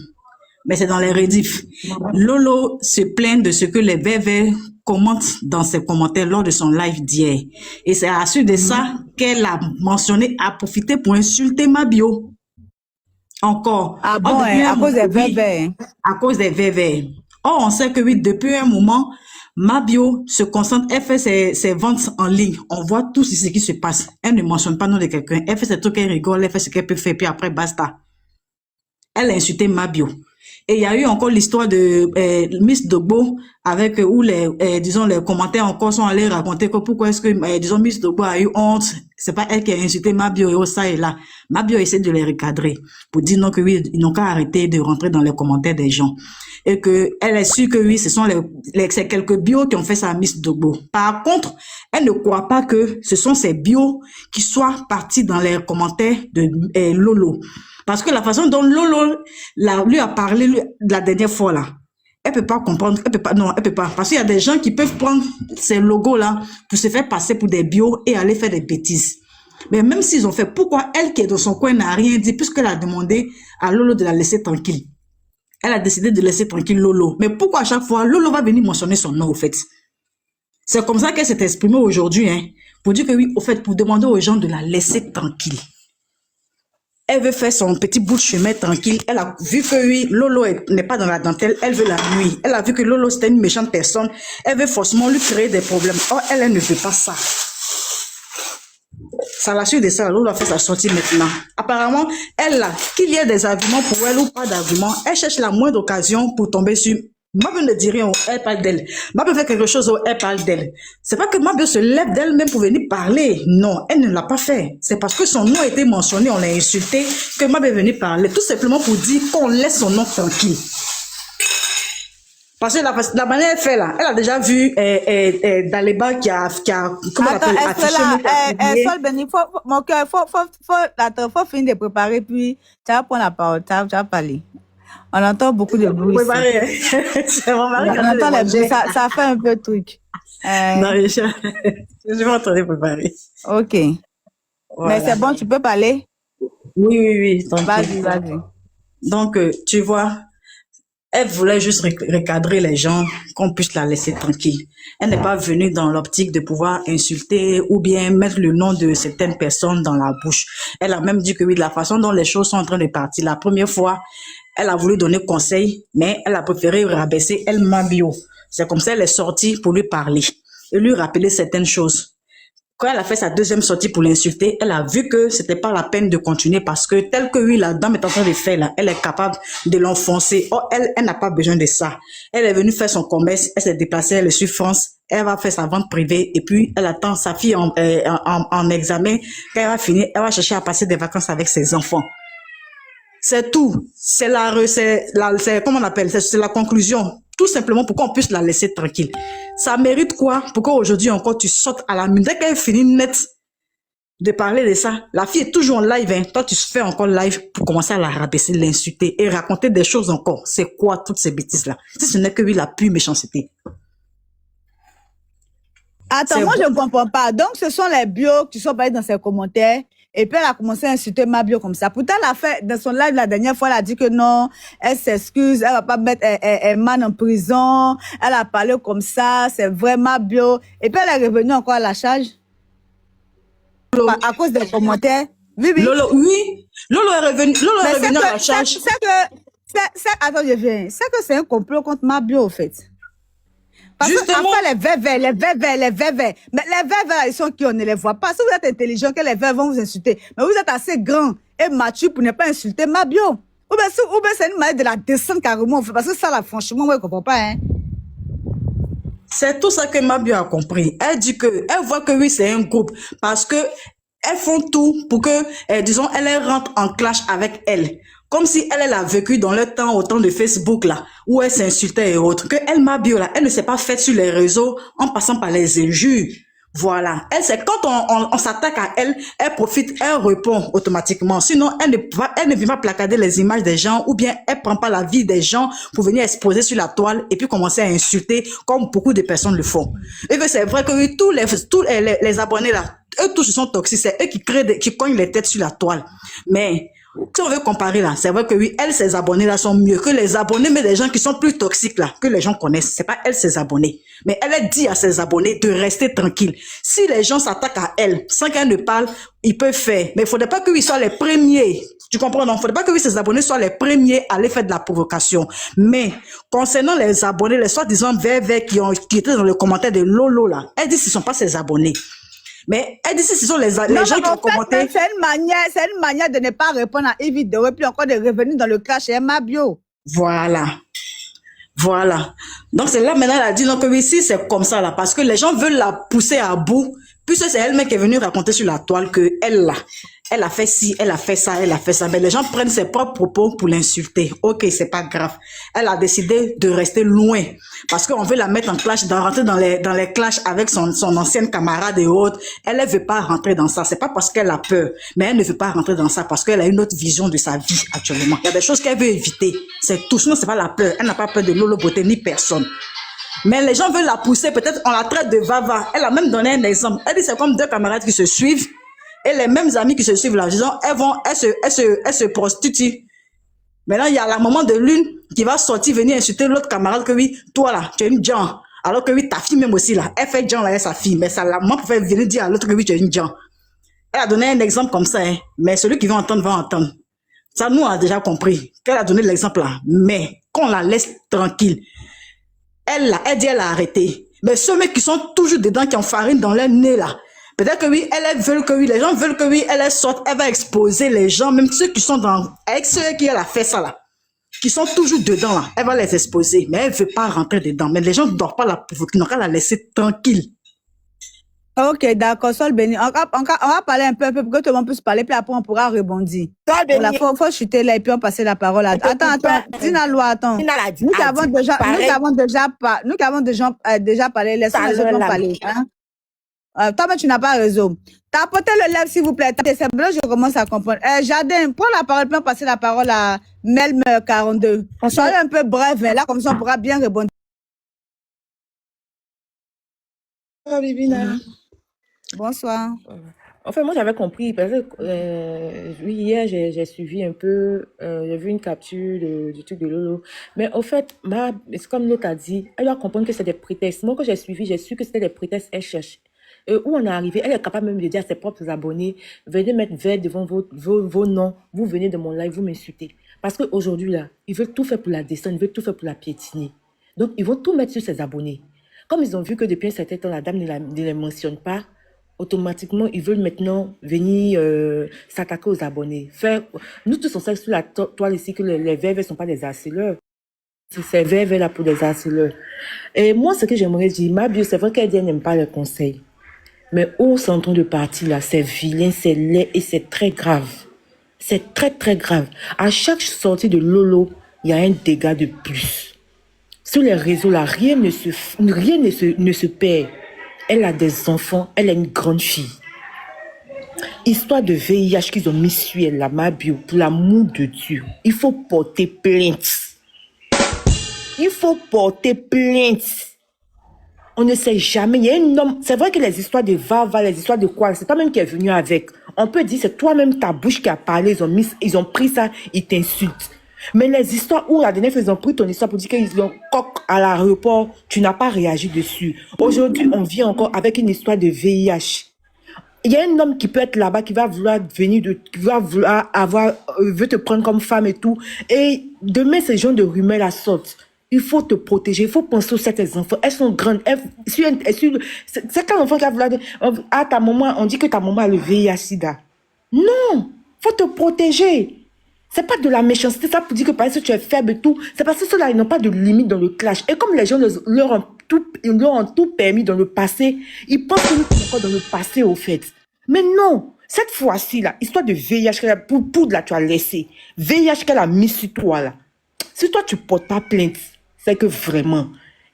Mais c'est dans les rediffs. Lolo se plaint de ce que les VV commentent dans ses commentaires lors de son live d'hier. Et c'est à la suite de ça qu'elle a mentionné, a profité pour insulter Mabio. Encore. Ah bon, Depuis à un cause des moment, oui, VV. à cause des VV. Or, on sait que oui, depuis un moment, Mabio se concentre, elle fait ses ventes en ligne. On voit tout ce qui se passe. Elle ne mentionne pas le nom de quelqu'un. Elle fait ses trucs, elle rigole, elle fait ce qu'elle peut faire, puis après, basta. Elle a insulté Mabio. Et il y a eu encore l'histoire de Miss Dogbo avec où disons les commentaires encore sont allés raconter que pourquoi est-ce que disons Miss Dogbo a eu honte. C'est pas elle qui a insulté Mabio et ça et là. Mabio essaie de les recadrer pour dire non que oui, ils n'ont qu'à arrêter de rentrer dans les commentaires des gens. Et que elle est sûre que oui, ce sont ces quelques bios qui ont fait ça à Miss Dogbo. Par contre, elle ne croit pas que ce sont ces bios qui soient partis dans les commentaires de Lolo. Parce que la façon dont Lolo lui a parlé la dernière fois là, elle peut pas comprendre, elle peut pas. Parce qu'il y a des gens qui peuvent prendre ces logos là pour se faire passer pour des bios et aller faire des bêtises. Mais même s'ils ont fait, pourquoi elle qui est dans son coin n'a rien dit puisqu'elle a demandé à Lolo de la laisser tranquille? Elle a décidé de laisser tranquille Lolo. Mais pourquoi à chaque fois Lolo va venir mentionner son nom au fait? C'est comme ça qu'elle s'est exprimée aujourd'hui, hein, pour dire que oui, au fait, pour demander aux gens de la laisser tranquille. Elle veut faire son petit bout de chemin tranquille. Elle a vu que oui, Lolo n'est pas dans la dentelle. Elle veut la nuire. Elle a vu que Lolo c'était une méchante personne. Elle veut forcément lui créer des problèmes. Or, elle ne veut pas ça. Ça la suite de ça, Lolo a fait sa sortie maintenant. Apparemment, elle là, qu'il y ait des arguments pour elle ou pas d'arguments, elle cherche la moindre occasion pour tomber sur... Mabio ne dit rien, elle parle d'elle. Mabio fait quelque chose, elle parle d'elle. C'est pas que Mabio se lève d'elle-même pour venir parler. Non, elle ne l'a pas fait. C'est parce que son nom a été mentionné, on l'a insulté, que Mabio est venu parler. Tout simplement pour dire qu'on laisse son nom tranquille. Parce que la manière elle fait là, elle a déjà vu Daleba qui a comment on Attends, appelle, est-ce que là, Sol béni, mon cœur, faut finir de préparer, puis tu vas prendre la parole, tu vas parler. On entend beaucoup de bruit ici. C'est mon mari qui On entend les bruits, ça fait un peu de truc. Non, je vais en train de préparer. Ok. Voilà. Mais c'est bon, tu peux parler? Oui. Vas-y. Donc, tu vois, elle voulait juste recadrer les gens, qu'on puisse la laisser tranquille. Elle n'est pas venue dans l'optique de pouvoir insulter ou bien mettre le nom de certaines personnes dans la bouche. Elle a même dit que oui, de la façon dont les choses sont en train de partir, la première fois, elle a voulu donner conseil, mais elle a préféré rabaisser elle Mabio. C'est comme ça qu'elle est sortie pour lui parler et lui rappeler certaines choses. Quand elle a fait sa deuxième sortie pour l'insulter, elle a vu que c'était pas la peine de continuer parce que tel que oui, la dame est en train de faire là, elle est capable de l'enfoncer. Oh, elle n'a pas besoin de ça. Elle est venue faire son commerce, elle s'est déplacée, elle est sur France, elle va faire sa vente privée et puis elle attend sa fille en examen. Quand elle va finir, elle va chercher à passer des vacances avec ses enfants. C'est tout. Comment on appelle? C'est la conclusion. Tout simplement pour qu'on puisse la laisser tranquille. Ça mérite quoi? Pour qu'aujourd'hui encore tu sortes à la minute. Dès qu'elle finit net de parler de ça, la fille est toujours en live, hein. Toi, tu fais encore live pour commencer à la rabaisser, l'insulter et raconter des choses encore. C'est quoi toutes ces bêtises-là? Si ce n'est que oui, la pure méchanceté. Attends, moi, je ne comprends pas. Donc, ce sont les bios qui sont parlés dans ses commentaires. Et puis, elle a commencé à insulter ma bio comme ça. Pourtant, elle a fait, dans son live la dernière fois, elle a dit que non, elle s'excuse, elle va pas mettre man en prison. Elle a parlé comme ça, c'est vraiment bio. Et puis, elle est revenue encore à la charge. À cause des commentaires. Oui, oui. Lolo est revenu à la charge. Attends, je viens. C'est que c'est un complot contre ma bio, en fait. Parce Justement. qu'après, les vévés. Mais les vévés, ils sont qui, on ne les voit pas. Si vous êtes intelligent, que les vévés vont vous insulter. Mais vous êtes assez grand et mature pour ne pas insulter ma bio. Ou bien c'est une manière de la descendre carrément. Parce que ça, là, franchement, moi, je ne comprends pas, hein. C'est tout ça que Mabio a compris. Elle dit que, elle voit que oui, c'est un groupe. Parce que, elles font tout pour que, disons, elle rentre en clash avec elle. Comme si elle a vécu dans le temps, au temps de Facebook, là, où elle s'insultait et autres. Que elle, Mabio, là, elle ne s'est pas faite sur les réseaux en passant par les injures. Voilà. Elle, c'est quand on s'attaque à elle, elle profite, elle répond automatiquement. Sinon, elle ne vient pas placarder les images des gens ou bien elle prend pas la vie des gens pour venir exposer sur la toile et puis commencer à insulter comme beaucoup de personnes le font. Et que c'est vrai que oui, tous les abonnés là, eux tous sont toxiques. C'est eux qui cognent les têtes sur la toile. Mais, si on veut comparer là, c'est vrai que oui, elle, ses abonnés là sont mieux que les abonnés, mais des gens qui sont plus toxiques là, que les gens connaissent. C'est pas elle, ses abonnés. Mais elle dit à ses abonnés de rester tranquille. Si les gens s'attaquent à elle, sans qu'elle ne parle, ils peuvent faire. Mais il faudrait pas qu'ils soient les premiers. Tu comprends? Non, il faudrait pas que oui, ses abonnés soient les premiers à aller faire de la provocation. Mais, concernant les abonnés, les soi-disant verts qui étaient dans le commentaire de Lolo là, elle dit que ce sont pas ses abonnés. Mais elle dit que ce sont les gens qui ont commenté. C'est une manière de ne pas répondre à une vidéo et puis encore de revenir dans le clash et ma bio. Voilà. Donc c'est là maintenant elle a dit non que oui, si c'est comme ça là, parce que les gens veulent la pousser à bout, puisque c'est elle-même qui est venue raconter sur la toile que elle a fait ci, elle a fait ça, mais les gens prennent ses propres propos pour l'insulter. Ok, c'est pas grave. Elle a décidé de rester loin parce qu'on veut la mettre en clash, de rentrer dans les clashs avec son ancienne camarade et autres. Elle ne veut pas rentrer dans ça. C'est pas parce qu'elle a peur, mais elle ne veut pas rentrer dans ça parce qu'elle a une autre vision de sa vie actuellement. Il y a des choses qu'elle veut éviter. C'est tout. Sinon, c'est pas la peur. Elle n'a pas peur de Lolo Beauté ni personne. Mais les gens veulent la pousser. Peut-être on la traite de Vava. Elle a même donné un exemple. Elle dit c'est comme deux camarades qui se suivent. Et les mêmes amis qui se suivent là, disons, elles se prostituent. Maintenant, il y a la maman de l'une qui va sortir, venir insulter l'autre camarade que oui, toi là, tu es une Jean. Alors que oui, ta fille même aussi là, elle fait Jean là, elle sa fille. Mais ça, la maman peut venir dire à l'autre que oui, tu es une Jean. Elle a donné un exemple comme ça, hein. Mais celui qui va entendre. Ça, nous, on a déjà compris qu'elle a donné l'exemple là. Mais qu'on la laisse tranquille. Elle dit, elle a arrêté. Mais ceux mecs qui sont toujours dedans, qui ont farine dans leur nez là, peut-être que oui, les gens veulent que oui, elle sorte, elle va exposer les gens, même ceux qui sont avec ceux qui elle a fait ça là, qui sont toujours dedans là, elle va les exposer, mais elle veut pas rentrer dedans. Mais les gens ne doivent pas la provoquer, ils n'ont qu'à la laisser tranquille. Ok, d'accord, Sol Béni. On va parler un peu pour que tout le monde puisse parler, puis après on pourra rebondir. Sol Béni. Faut chuter là et puis on passer la parole à... Attends, Dina Loi, attends. Nous qui avons déjà parlé, laissons les autres parler. Hein? Toi, mais tu n'as pas raison. Tapotez le lèvre, s'il vous plaît. C'est bon, je commence à comprendre. Jardin, prends la parole, puis on passer la parole à Melme 42. Soyez un peu bref, là, comme ça, on pourra bien rebondir. Bonsoir. Enfin, moi, j'avais compris, parce que oui, hier, j'ai suivi un peu, j'ai vu une capture du truc de Lolo. Mais au fait, c'est comme l'autre a dit, elle doit comprendre que c'est des prétextes. Moi, quand j'ai su que c'était des prétextes, elle cherche. Où on est arrivé, elle est capable même de dire à ses propres abonnés, venez mettre vert devant vos noms, vous venez de mon live, vous m'insultez. Parce qu'aujourd'hui, là, ils veulent tout faire pour la descendre, ils veulent tout faire pour la piétiner. Donc, ils vont tout mettre sur ses abonnés. Comme ils ont vu que depuis un certain temps, la dame ne les mentionne pas, automatiquement, ils veulent maintenant venir s'attaquer aux abonnés. Nous tous, on sait sur la toile ici que les VV ne sont pas des harceleurs. C'est ces VV là pour des harceleurs. Et moi, ce que j'aimerais dire, Mabio, c'est vrai qu'elle dit qu'elle n'aime pas les conseils. Mais où c'est en train de partir là, c'est vilain, c'est laid et c'est très grave. C'est très très grave. À chaque sortie de Lolo, il y a un dégât de plus. Sur les réseaux là, rien ne se perd. Elle a des enfants, elle est une grande fille. Histoire de VIH qu'ils ont mis sur elle, la Mabio, pour l'amour de Dieu. Il faut porter plainte. Il faut porter plainte. On ne sait jamais. Il y a un homme. C'est vrai que les histoires de Vava, les histoires de quoi, c'est toi-même qui es venu avec. On peut dire c'est toi-même ta bouche qui a parlé. Ils ont pris ça, ils t'insultent. Mais les histoires où la dernière fois ils ont pris ton histoire pour dire qu'ils ont coq à l'aéroport, tu n'as pas réagi dessus. Aujourd'hui, on vient encore avec une histoire de VIH. Il y a un homme qui peut être là-bas, qui va vouloir venir, qui va vouloir veut te prendre comme femme et tout. Et demain, ces gens de rumeurs la sortent. Il faut te protéger, il faut penser aux tes enfants. Elles sont grandes. C'est qu'un enfant qui va vouloir dire, ah, ta maman, on dit que ta maman a le VIH-Sida. Non, faut te protéger. C'est pas de la méchanceté, ça pour dire que parce que tu es faible et tout. C'est parce que ceux-là, ils n'ont pas de limite dans le clash. Et comme les gens leur ont tout permis dans le passé, ils pensent que nous sommes encore dans le passé, au fait. Mais non, cette fois-ci, là, histoire de VIH, pour là, tu as laissé. VIH qu'elle a mis sur toi, là. Si toi, tu portes pas plainte, c'est que vraiment,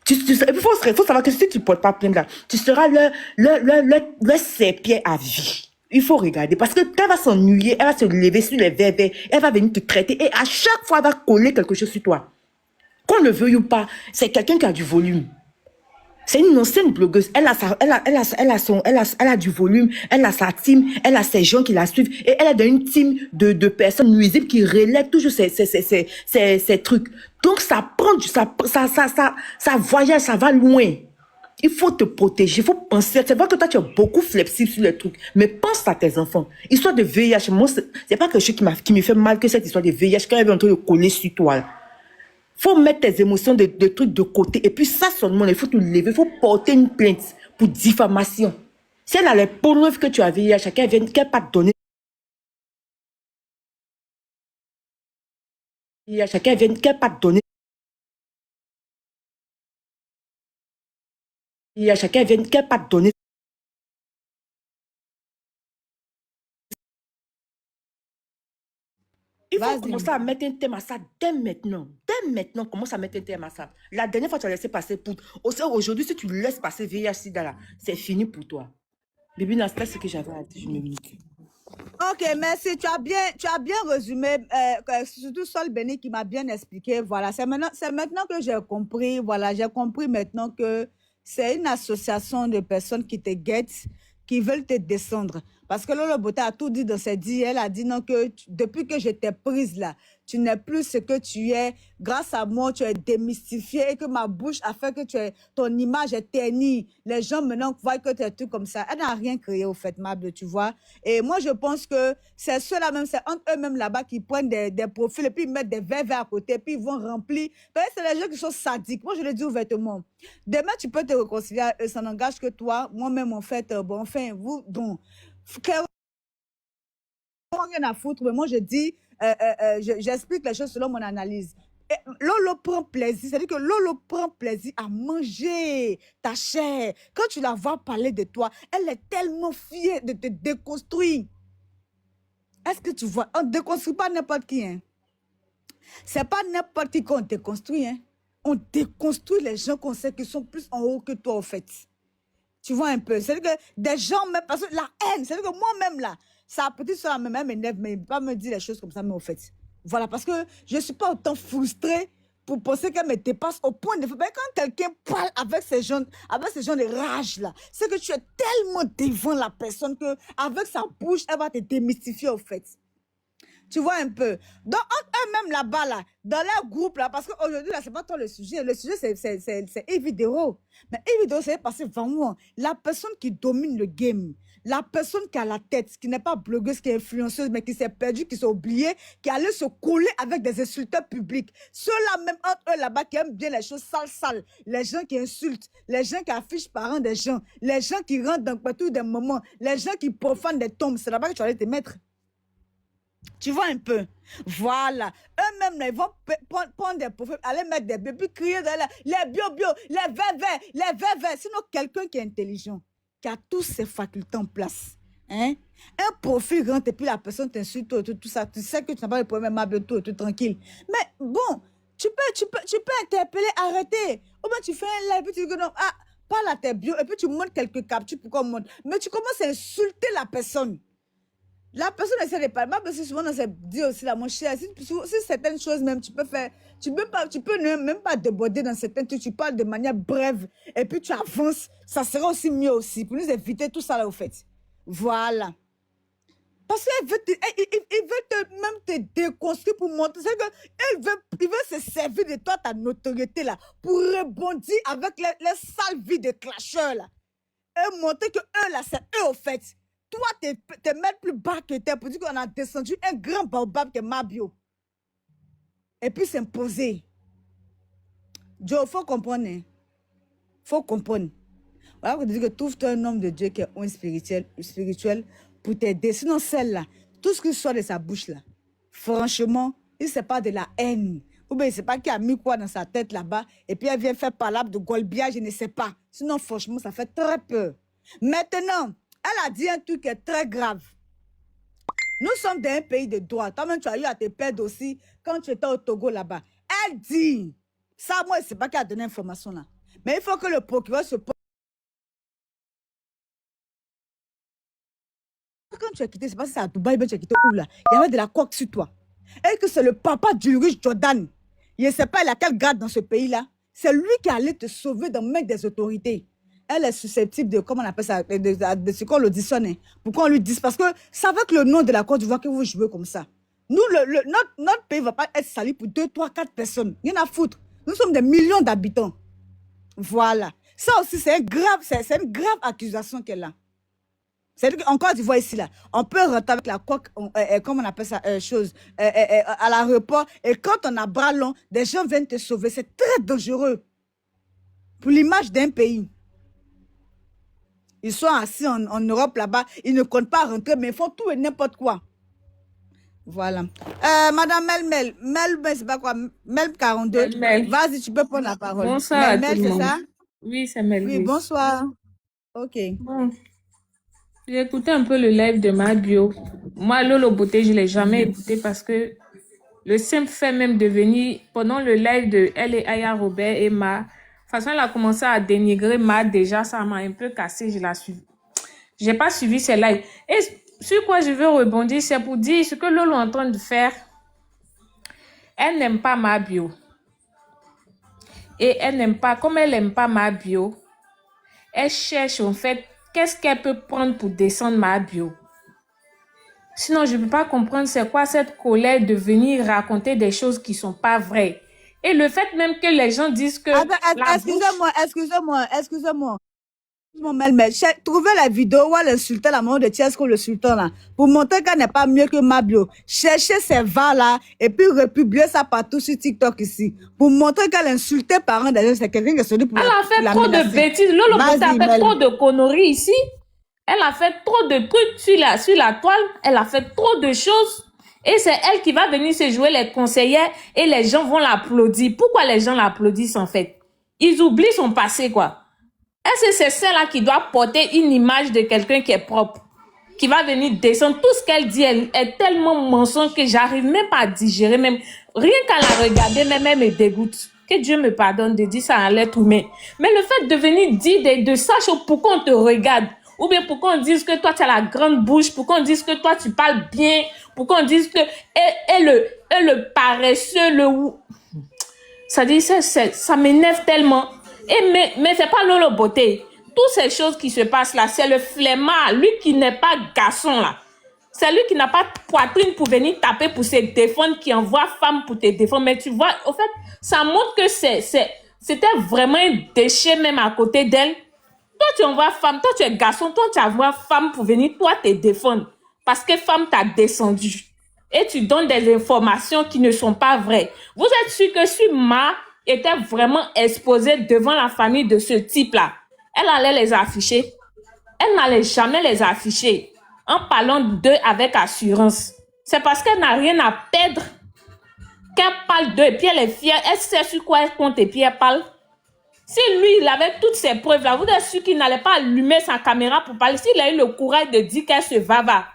il faut savoir que si tu portes pas plainte, là, tu seras le serpier à vie. Il faut regarder parce que quand elle va s'ennuyer, elle va se lever sur les verres, elle va venir te traiter et à chaque fois, elle va coller quelque chose sur toi. Qu'on le veuille ou pas, c'est quelqu'un qui a du volume. C'est une ancienne blogueuse. Elle a du volume, elle a sa team, elle a ses gens qui la suivent et elle est dans une team de personnes nuisibles qui relèvent toujours ces trucs. Donc ça prend ça voyage, ça va loin. Il faut te protéger, il faut penser. C'est vrai que toi, tu es beaucoup flexible sur les trucs, mais pense à tes enfants. Histoire de VIH, moi, c'est pas quelque chose qui me fait mal que cette histoire de VIH, quand elle est en train de coller sur toi. Il faut mettre tes émotions de trucs de côté. Et puis ça seulement, il faut te lever, il faut porter une plainte pour diffamation. Si elle a les preuves que tu as VIH, qu'elle vienne pas te donner. Qu'elle pas te donner. Qu'elle pas te donner. Il faut commencer à mettre un thème à ça dès maintenant. Dès maintenant, commence à mettre un thème à ça. La dernière fois, tu as laissé passer pour... Aujourd'hui, si tu laisses passer VIH-Sida là, c'est fini pour toi. Bibi, c'est ce que j'avais à dire. Je me mute. Ok, merci. Tu as bien résumé, surtout Sol Béni qui m'a bien expliqué. Voilà, c'est maintenant que j'ai compris. Voilà, j'ai compris maintenant que c'est une association de personnes qui te guettent, qui veulent te descendre. Parce que Lolo Bota a tout dit dans ses dits. Elle a dit non, que depuis que je t'ai prise là, tu n'es plus ce que tu es. Grâce à moi, tu es démystifié et que ma bouche a fait que ton image est ternie. Les gens maintenant voient que tu es tout comme ça. Elle n'a rien créé au fait, Mable, tu vois. Et moi, je pense que c'est ceux-là même, c'est entre eux-mêmes là-bas qui prennent des profils et puis ils mettent des verres à côté, puis ils vont remplir. C'est les gens qui sont sadiques. Moi, je le dis ouvertement. Demain, tu peux te réconcilier. Ça n'engage que toi. Moi-même, en fait, bon, enfin, vous, donc, rien à foutre, mais moi je dis, j'explique les choses selon mon analyse. Et Lolo prend plaisir, c'est-à-dire que Lolo prend plaisir à manger ta chair. Quand tu la vois parler de toi, elle est tellement fière de te déconstruire. Est-ce que tu vois? On ne déconstruit pas n'importe qui. Hein? C'est pas n'importe qui qu'on déconstruit. Hein? On déconstruit les gens qu'on sait qui sont plus en haut que toi, en fait. Tu vois un peu. C'est-à-dire que des gens, même, parce que la haine, c'est-à-dire que moi-même, là, ça a peut-être sur la même m'énerve, mais pas me dire les choses comme ça, mais au fait. Voilà, parce que je ne suis pas autant frustrée pour penser qu'elle me dépasse au point de... Mais quand quelqu'un parle avec ces gens de rage-là, c'est que tu es tellement devant la personne qu'avec sa bouche, elle va te démystifier, au fait. Tu vois un peu. Donc, entre eux-mêmes là-bas, là, dans leur groupe, là, parce qu'aujourd'hui, là, c'est pas trop le sujet. Le sujet, c'est Evidero. Mais Evidero, c'est passé vraiment. La personne qui domine le game, la personne qui a la tête, qui n'est pas blogueuse, qui est influenceuse, mais qui s'est perdue, qui s'est oubliée, qui allait se coller avec des insulteurs publics. Ceux-là, même entre eux là-bas, qui aiment bien les choses sales. Les gens qui insultent, les gens qui affichent parents des gens, les gens qui rentrent dans partout des moments, les gens qui profanent des tombes. C'est là-bas que tu allais te mettre. Tu vois un peu. Voilà. Eux-mêmes, ils vont prendre des profils, aller mettre des bébés, crier derrière les bio, les verts. Sinon, quelqu'un qui est intelligent, qui a toutes ses facultés en place. Hein? Un profil rentre et puis la personne t'insulte, tout ça. Tu sais que tu n'as pas de problème, ma tout tranquille. Mais bon, tu peux interpeller, arrêter. Ou bien tu fais un live et tu dis que non, parle à tes bio et puis tu montres quelques captures pour qu'on montre. Mais tu commences à insulter la personne. La personne essaie de parler. Parce que souvent, on s'est dit aussi, là, mon cher, si certaines choses même, tu peux même pas déborder dans certains trucs, tu parles de manière brève, et puis tu avances, ça serait aussi mieux aussi, pour nous éviter tout ça là, au fait. Voilà. Parce qu'ils veulent même te déconstruire pour montrer, c'est qu'ils veulent se servir de toi, ta notoriété là, pour rebondir avec les sales vies de clasheurs là. Et montrer que eux là, c'est eux au fait. Toi, t'es même plus bas que t'es pour dire qu'on a descendu un grand baobab que Mabio. Et puis s'imposer. Joe, il faut comprendre. Il faut comprendre. Voilà qu'on dit que trouve-toi un homme de Dieu qui est spirituel pour t'aider. Sinon, celle-là, tout ce qui sort de sa bouche là, franchement, il ne sait pas de la haine. Ou bien il ne sait pas qui a mis quoi dans sa tête là-bas. Et puis elle vient faire palabre de Golbia, je ne sais pas. Sinon, franchement, ça fait très peur. Maintenant, elle a dit un truc qui est très grave. Nous sommes dans un pays de droit. Toi-même, tu as eu à te perdre aussi quand tu étais au Togo là-bas. Elle dit, ça, moi, je ne sais pas qui a donné l'information là. Mais il faut que le procureur se pose. Quand tu as quitté, c'est pas si c'est à Dubaï, mais tu as quitté où là? Il y avait de la coque sur toi. Et que c'est le papa du riche Jordan. Je ne sais pas, il a quel grade dans ce pays-là. C'est lui qui allait te sauver dans le mec des autorités. Elle est susceptible de, comment on appelle ça, de ce qu'on l'auditionne. Pourquoi on lui dise? Parce que c'est avec le nom de la Côte d'Ivoire que vous jouez comme ça. Nous, notre pays ne va pas être sali pour 2, 3, 4 personnes. Il y en a à foutre. Nous sommes des millions d'habitants. Voilà. Ça aussi, c'est une grave accusation qu'elle a. C'est-à-dire qu'en Côte d'Ivoire ici, là, on peut rentrer avec la coque, comment on appelle ça, à l'aéroport. Et quand on a bras long, des gens viennent te sauver. C'est très dangereux pour l'image d'un pays. Ils sont assis en Europe là-bas, ils ne comptent pas rentrer, mais ils font tout et n'importe quoi. Voilà. Madame Mel, c'est pas quoi, Mel 42. Vas-y, tu peux prendre la parole. Bonsoir Mel, c'est ça? Oui, c'est Mel. Oui, bonsoir. Ok. Bon, j'ai écouté un peu le live de Mabio. Moi, Lolo Beauté, je ne l'ai jamais écouté parce que le simple fait même de venir pendant le live de elle et Aya Robert et Ma, de toute façon, elle a commencé à dénigrer Ma déjà, ça m'a un peu cassé, je l'ai suivi. Je n'ai pas suivi ses lives. Et sur quoi je veux rebondir, c'est pour dire ce que Lolo est en train de faire. Elle n'aime pas Mabio. Et elle n'aime pas, comme elle n'aime pas Mabio, elle cherche en fait, qu'est-ce qu'elle peut prendre pour descendre Mabio. Sinon, je ne peux pas comprendre c'est quoi cette colère de venir raconter des choses qui ne sont pas vraies. Et le fait même que les gens disent que... Excusez-moi. Trouvez la vidéo où elle insultait la maman de Tiesco, le sultan là, pour montrer qu'elle n'est pas mieux que Mabio. Cherchez ces vas là et puis republier ça partout sur TikTok ici. Pour montrer qu'elle insultait parents d'ailleurs, c'est quelqu'un qui est sorti pour elle a fait trop de bêtises. Lolo Beauté a fait trop de conneries ici. Elle a fait trop de trucs sur la toile. Elle a fait trop de choses. Et c'est elle qui va venir se jouer les conseillères et les gens vont l'applaudir. Pourquoi les gens l'applaudissent en fait? Ils oublient son passé quoi. Est-ce que c'est celle-là qui doit porter une image de quelqu'un qui est propre, qui va venir descendre? Tout ce qu'elle dit, elle est tellement mensonge que j'arrive même pas à digérer. Même rien qu'à la regarder, même elle me dégoûte. Que Dieu me pardonne de dire ça à l'être humain. Mais le fait de venir dire de ça, pourquoi on te regarde? Ou bien pourquoi on dise que toi tu as la grande bouche? Pourquoi on dise que toi tu parles bien? Pourquoi on dise que le paresseux, ça dit ça m'énerve tellement. Mais c'est pas Lolo Beauté. Toutes ces choses qui se passent là, c'est le flemmard, lui qui n'est pas garçon là. C'est lui qui n'a pas de poitrine pour venir taper pour se défendre, qui envoie femme pour te défendre. Mais tu vois, au fait, ça montre que c'était vraiment un déchet même à côté d'elle. Toi, tu envoies femme, toi, tu es garçon, toi, tu envoies femme pour venir, toi, te défendre. Parce que femme t'a descendu. Et tu donnes des informations qui ne sont pas vraies. Vous êtes sûr que si Ma était vraiment exposée devant la famille de ce type-là, elle allait les afficher? Elle n'allait jamais les afficher en parlant d'eux avec assurance. C'est parce qu'elle n'a rien à perdre qu'elle parle d'eux et puis elle est fière. Elle sait sur quoi elle compte et puis elle parle. Si lui, il avait toutes ces preuves-là, vous êtes sûr qu'il n'allait pas allumer sa caméra pour parler? S'il a eu le courage de dire qu'elle se va.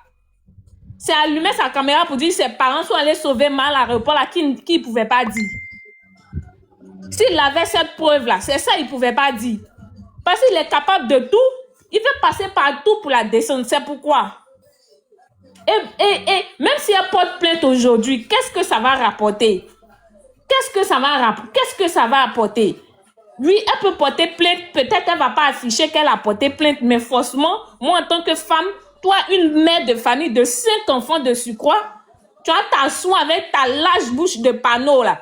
C'est allumer sa caméra pour dire que ses parents sont allés sauver Ma à l'aéroport là, qui ne pouvait pas dire. S'il avait cette preuve-là, c'est ça qu'il ne pouvait pas dire. Parce qu'il est capable de tout, il veut passer par tout pour la descendre. C'est pourquoi. Et même si elle porte plainte aujourd'hui, qu'est-ce que ça va rapporter? Qu'est-ce que ça va apporter? Oui, elle peut porter plainte, peut-être elle ne va pas afficher qu'elle a porté plainte, mais forcément, moi en tant que femme, toi, une mère de famille de 5 enfants de surcroît, tu vas t'asseoir avec ta large bouche de panneau là,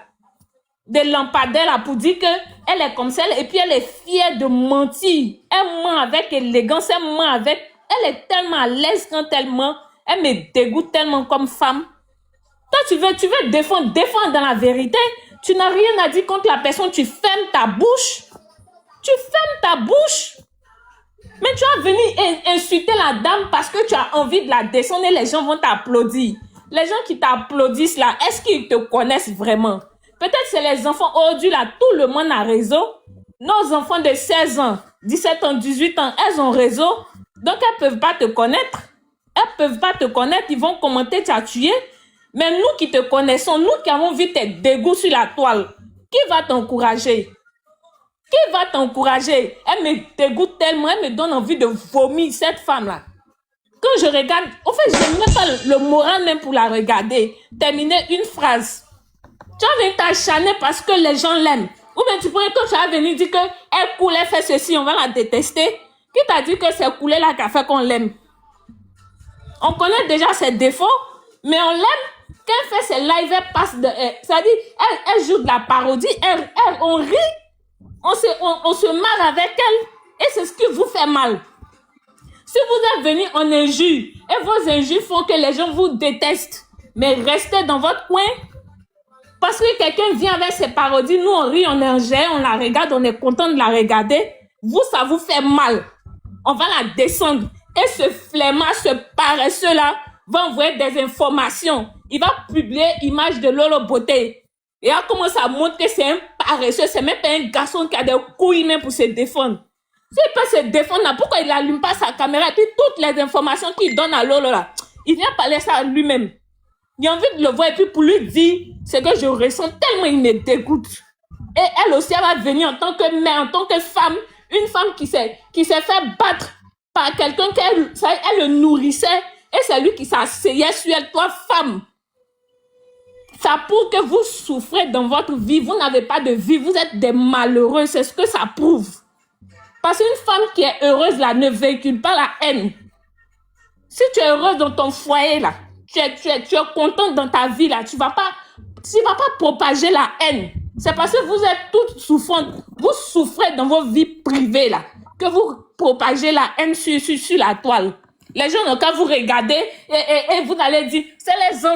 de lampadaire là, pour dire qu'elle est comme celle, et puis elle est fière de mentir. Elle ment avec élégance, elle ment avec... Elle est tellement à l'aise quand elle ment, elle me dégoûte tellement comme femme. Toi, tu veux défendre dans la vérité. Tu n'as rien à dire contre la personne, tu fermes ta bouche. Tu fermes ta bouche. Mais tu vas venir insulter la dame parce que tu as envie de la descendre et les gens vont t'applaudir. Les gens qui t'applaudissent là, est-ce qu'ils te connaissent vraiment? Peut-être c'est les enfants aujourd'hui là, tout le monde a réseau. Nos enfants de 16 ans, 17 ans, 18 ans, elles ont réseau. Donc elles ne peuvent pas te connaître. Elles ne peuvent pas te connaître, ils vont commenter, tu as tué. Mais nous qui te connaissons, nous qui avons vu tes dégoûts sur la toile, qui va t'encourager? Qui va t'encourager? Elle me dégoûte tellement, elle me donne envie de vomir, cette femme-là. Quand je regarde, en fait, je n'ai même pas le moral même pour la regarder. Terminer une phrase. Tu vas venir t'acharner parce que les gens l'aiment. Ou bien tu pourrais, quand tu vas venir dire qu'elle coule, elle fait ceci, on va la détester. Qui t'a dit que c'est coulé-là qui a fait qu'on l'aime? On connaît déjà ses défauts, mais on l'aime. Quand elle fait ses lives, elle passe de... C'est-à-dire, elle joue de la parodie, on rit. On se marre avec elle et c'est ce qui vous fait mal. Si vous êtes venu en injure et vos injures font que les gens vous détestent, mais restez dans votre coin parce que quelqu'un vient avec ses parodies, nous on rit, on est en jet, on la regarde, on est content de la regarder. Vous, ça vous fait mal. On va la descendre. Et ce flemmard, ce paresseux-là va envoyer des informations. Il va publier image de Lolo Beauté. Et elle commence à montrer que c'est un paresseux, c'est même pas un garçon qui a des couilles même pour se défendre. S'il peut se défendre là, pourquoi il n'allume pas sa caméra et puis toutes les informations qu'il donne à Lolo là, il vient parler ça à lui-même. Il a envie de le voir et puis pour lui dire ce que je ressens tellement il me dégoûte. Et elle aussi, elle va venir en tant que mère, en tant que femme, une femme qui s'est fait battre par quelqu'un qu'elle le nourrissait et c'est lui qui s'asseyait sur elle, toi femme. Ça prouve que vous souffrez dans votre vie, vous n'avez pas de vie, vous êtes des malheureux, c'est ce que ça prouve. Parce qu'une femme qui est heureuse là ne véhicule pas la haine. Si tu es heureuse dans ton foyer là, tu es contente dans ta vie là, tu vas pas propager la haine. C'est parce que vous êtes toutes souffrantes, vous souffrez dans vos vies privées là, que vous propagez la haine sur la toile. Les gens n'ont qu'à vous regarder et vous allez dire, c'est les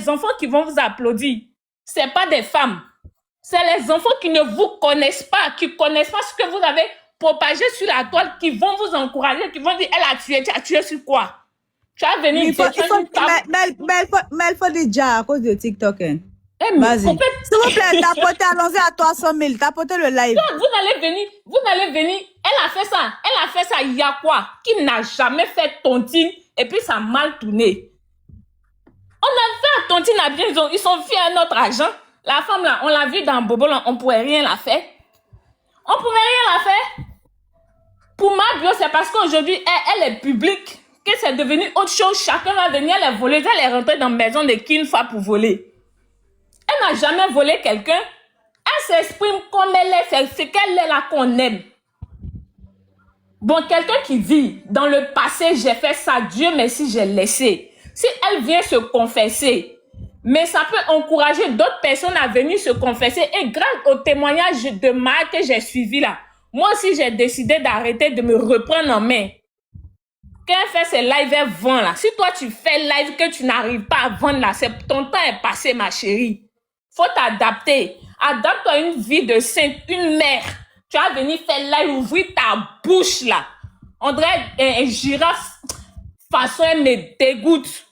enfants qui vont vous applaudir. C'est pas des femmes. C'est les enfants qui ne vous connaissent pas, qui connaissent pas ce que vous avez propagé sur la toile, qui vont vous encourager, qui vont dire, elle a tué, tu as tué sur quoi? Tu as venu mais il faut dire déjà à cause de TikTok. Hein. Vas-y. S'il vous plaît, tapotez, allons-y à 300 000. Tapotez le live. Non, vous allez venir. Elle a fait ça, il y a quoi? Qui n'a jamais fait tontine et puis ça a mal tourné. On a fait à tontine à bien, ils sont fiers à notre argent. La femme là, on l'a vu dans Bobo, là, on ne pouvait rien la faire. On ne pouvait rien la faire. Pour Ma Bio, c'est parce qu'aujourd'hui, elle est publique, que c'est devenu autre chose. Chacun va venir, elle est volée, elle est rentrée dans la maison de qui une fois pour voler. Elle n'a jamais volé quelqu'un. Elle s'exprime comme elle est, c'est qu'elle est là qu'on aime. Bon, quelqu'un qui dit, dans le passé, j'ai fait ça, Dieu merci, j'ai laissé. Si elle vient se confesser, mais ça peut encourager d'autres personnes à venir se confesser. Et grâce au témoignage de Maya que j'ai suivi là, moi aussi j'ai décidé d'arrêter de me reprendre en main. Quand elle fait ses lives, elle vend là. Si toi tu fais live que tu n'arrives pas à vendre là, ton temps est passé, ma chérie. Faut t'adapter. Adapte-toi à une vie de sainte, une mère. Tu vas venir faire live, ouvrir ta bouche là. On dirait un girafe. Façon, elle me dégoûte.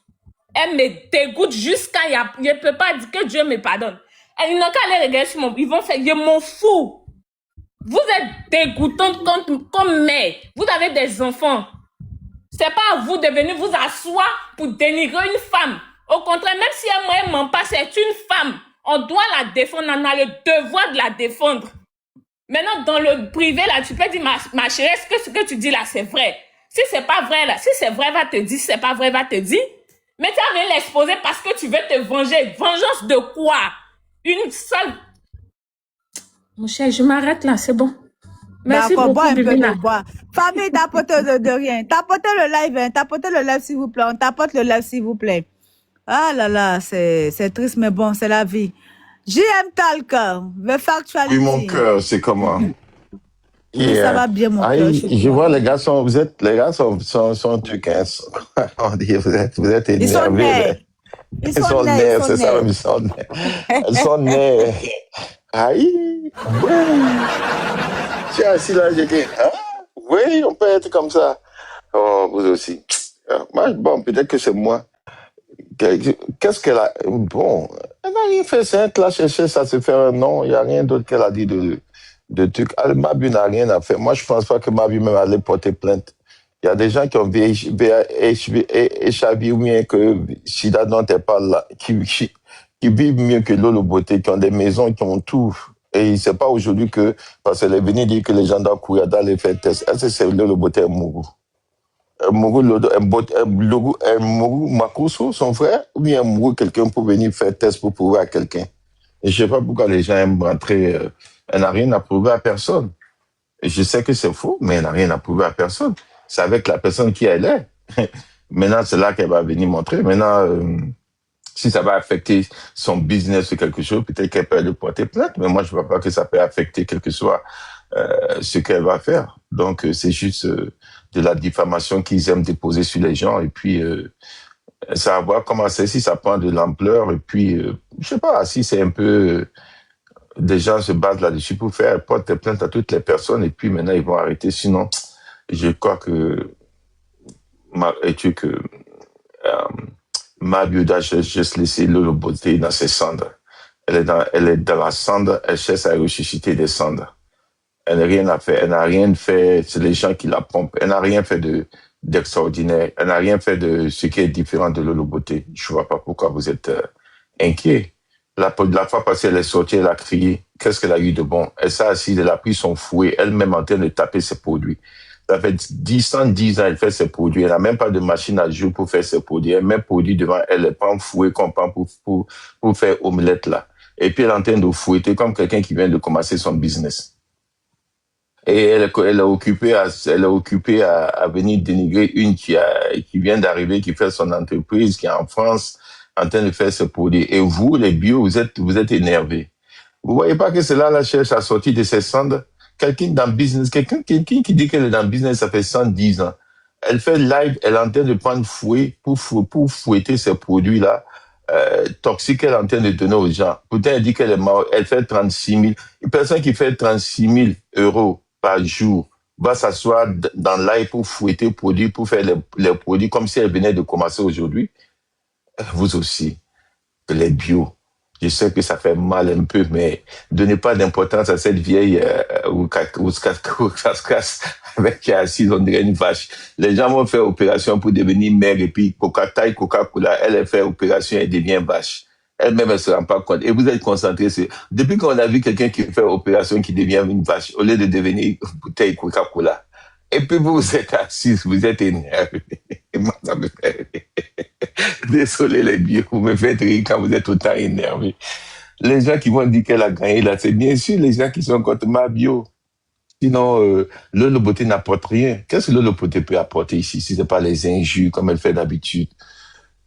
Elle me dégoûte jusqu'à... Je ne peux pas dire que Dieu me pardonne. Et ils n'ont qu'à aller regarder sur mon... Ils vont faire... Je m'en fous. Vous êtes dégoûtante comme mère. Vous avez des enfants. C'est pas à vous de venir vous asseoir pour dénigrer une femme. Au contraire, même si elle ne ment pas, c'est une femme. On doit la défendre. On a le devoir de la défendre. Maintenant, dans le privé, là, tu peux dire, ma chérie, est-ce que ce que tu dis là, c'est vrai? Si c'est pas vrai, là, si c'est vrai, va te dire. Si c'est pas vrai, va te dire. Mais tu as rien l'exposer parce que tu veux te venger. Vengeance de quoi? Une seule... Mon cher, je m'arrête là, c'est bon. Merci D'accord, beaucoup, bois un peu Bibina. de bois. Famille, tapotez de rien. Tapotez le live, hein. Tapotez le live, s'il vous plaît. On tapote le live, s'il vous plaît. Ah là là, c'est triste, mais bon, c'est la vie. JM Talk, The Factuality. Oui, mon cœur, c'est comment? Oui, ça va bien, mon cœur. Je vois les gars sont trucs, hein. On dit, vous êtes Ils sont énervés. nés. Ils sont nés, c'est ça, ils sont nés. Elles sont nés. Aïe, ouais. Je suis assis là, j'ai dit, hein? Oui, on peut être comme ça. Oh, vous aussi. Moi, bon, peut-être que c'est moi. Qu'est-ce qu'elle a... Bon, elle n'a rien fait, c'est un clash, ça se fait un nom, il n'y a rien d'autre qu'elle a dit de trucs. Mabu n'a rien à faire. Moi, je ne pense pas que Mabu même allait porter plainte. Il y a des gens qui ont échappé ou bien que Shida dont elle parle là, qui vivent mieux que Lolo Beauté, qui ont des maisons, qui ont tout. Et c'est pas aujourd'hui que, parce qu'elle est venue dire que les gens doivent courir d'aller faire test. Est-ce que c'est Lolo Beauté et Mougou? Mougou Makoso, son frère, ou bien Mougou, quelqu'un pour venir faire test pour prouver à quelqu'un. Et je sais pas pourquoi les gens aiment rentrer. Elle n'a rien à prouver à personne. Et je sais que c'est faux, mais elle n'a rien à prouver à personne. C'est avec la personne qui elle est. Maintenant, c'est là qu'elle va venir montrer. Maintenant, si ça va affecter son business ou quelque chose, peut-être qu'elle peut aller porter plainte. Mais moi, je ne vois pas que ça peut affecter quel que soit ce qu'elle va faire. Donc, c'est juste de la diffamation qu'ils aiment déposer sur les gens. Et puis, ça va voir comment c'est, si ça prend de l'ampleur. Et puis, je sais pas, si c'est un peu... des gens se basent là-dessus pour faire porter plainte à toutes les personnes. Et puis, maintenant, ils vont arrêter. Sinon, je crois que... Mabu doit juste laisser Lolo Beauté dans ses cendres. Elle est dans la cendre, elle cherche à ressusciter des cendres. Elle n'a rien à faire, elle n'a rien fait, c'est les gens qui la pompent. Elle n'a rien fait d'extraordinaire. Elle n'a rien fait de ce qui est différent de Lolo Beauté. Je vois pas pourquoi vous êtes inquiet. La fois passée, elle est sortie, elle a crié. Qu'est-ce qu'elle a eu de bon? Elle s'est assise, elle a pris son fouet, elle-même en train de taper ses produits. Ça fait 10 ans, elle fait ses produits. Elle n'a même pas de machine à jour pour faire ses produits. Elle met produit devant elle, elle prend fouet qu'on prend pour faire omelette là. Et puis elle est en train de fouetter comme quelqu'un qui vient de commencer son business. Et elle est occupée à venir dénigrer une qui vient d'arriver, qui fait son entreprise, qui est en France, en train de faire ses produits. Et vous, les bio, vous êtes énervés. Vous voyez pas que cela la cherche à sortir de ses cendres? Quelqu'un qui dit qu'elle est dans le business, ça fait 110 ans. Elle fait live, elle est en train de prendre fouet pour fouetter ces produits-là, toxiques qu'elle est en train de donner aux gens. Pourtant, elle dit qu'elle est morte, elle fait 36 000. Une personne qui fait 36 000 euros par jour va s'asseoir dans live pour fouetter produits, pour faire les produits comme si elle venait de commencer aujourd'hui. Vous aussi, les bio. Je sais que ça fait mal un peu, mais donnez pas d'importance à cette vieille ou casse avec qui est assise, on dirait une vache. Les gens vont faire opération pour devenir mère et puis Coca-Cola, elle fait opération et devient vache. Elle-même, elle se rend pas compte. Et vous êtes concentrés sur... Depuis qu'on a vu quelqu'un qui fait opération qui devient une vache, au lieu de devenir bouteille Coca-Cola. Et puis vous êtes assis, vous êtes énervé. Et moi, ça me fait rire. Désolé les vieux, vous me faites rire quand vous êtes autant énervé. Les gens qui vont dire qu'elle a gagné là, c'est bien sûr les gens qui sont contre Mabio. Sinon, Lolo Beauté n'apporte rien. Qu'est-ce que Lolo Beauté peut apporter ici si ce n'est pas les injures comme elle fait d'habitude?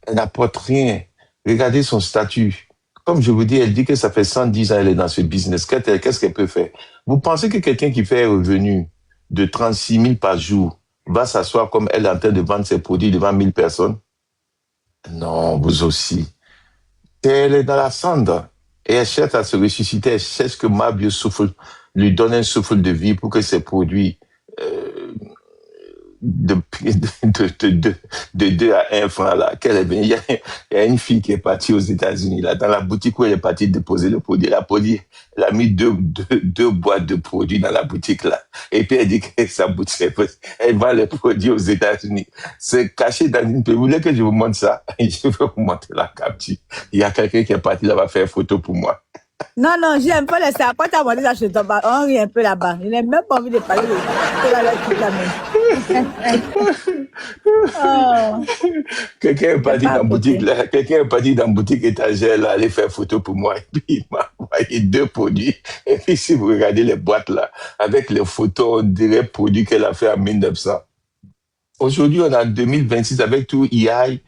Elle n'apporte rien. Regardez son statut. Comme je vous dis, elle dit que ça fait 110 ans qu'elle est dans ce business. Qu'est-ce qu'elle peut faire? Vous pensez que quelqu'un qui fait un revenu de 36 000 par jour va s'asseoir comme elle est en train de vendre ses produits devant 1000 personnes? Non, vous aussi. Elle est dans la cendre et elle cherche à se ressusciter. Elle cherche que Mabio souffle, lui donne un souffle de vie pour que ses produits de 2 à 1 franc là. Il y a une fille qui est partie aux États-Unis là, dans la boutique où elle est partie déposer le produit. Elle a mis deux boîtes de produits dans la boutique là. Et puis elle dit que sa boutique, elle vend les produits aux États-Unis. C'est caché dans une page. Vous voulez que je vous montre ça? Je vais vous montrer la capture. Il y a quelqu'un qui est parti là-bas faire photo pour moi. Non, j'aime pas laisser. Quand tu as demandé ça, je te tombe. On rit un peu là-bas. Il n'a même pas envie de parler Quelqu'un est parti dans la boutique là. Quelqu'un est parti dans la boutique étagère là, aller faire photo pour moi. Et puis il m'a envoyé 2 produits. Et puis si vous regardez les boîtes là, avec les photos, on dirait produits qu'elle a fait en 1900. Aujourd'hui, on est en 2026 avec tout AI.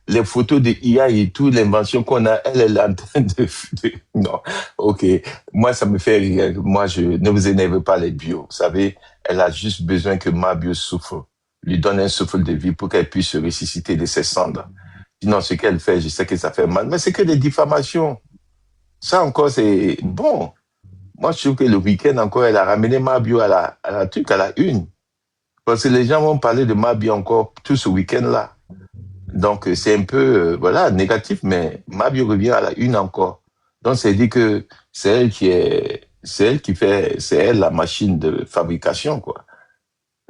Les photos de IA et tout, l'invention qu'on a, elle est en train de... Non, ok. Moi, ça me fait rire. Moi, ne vous énervez pas les bio. Vous savez, elle a juste besoin que Mabio souffle, lui donne un souffle de vie pour qu'elle puisse se ressusciter de ses cendres. Sinon, ce qu'elle fait, je sais que ça fait mal, mais c'est que des diffamations. Ça encore, c'est bon. Moi, je trouve que le week-end encore, elle a ramené Mabio à la une. Parce que les gens vont parler de Mabio encore tout ce week-end-là. Donc, c'est un peu, négatif, mais Mabio revient à la une encore. Donc, c'est dit que c'est elle la machine de fabrication, quoi.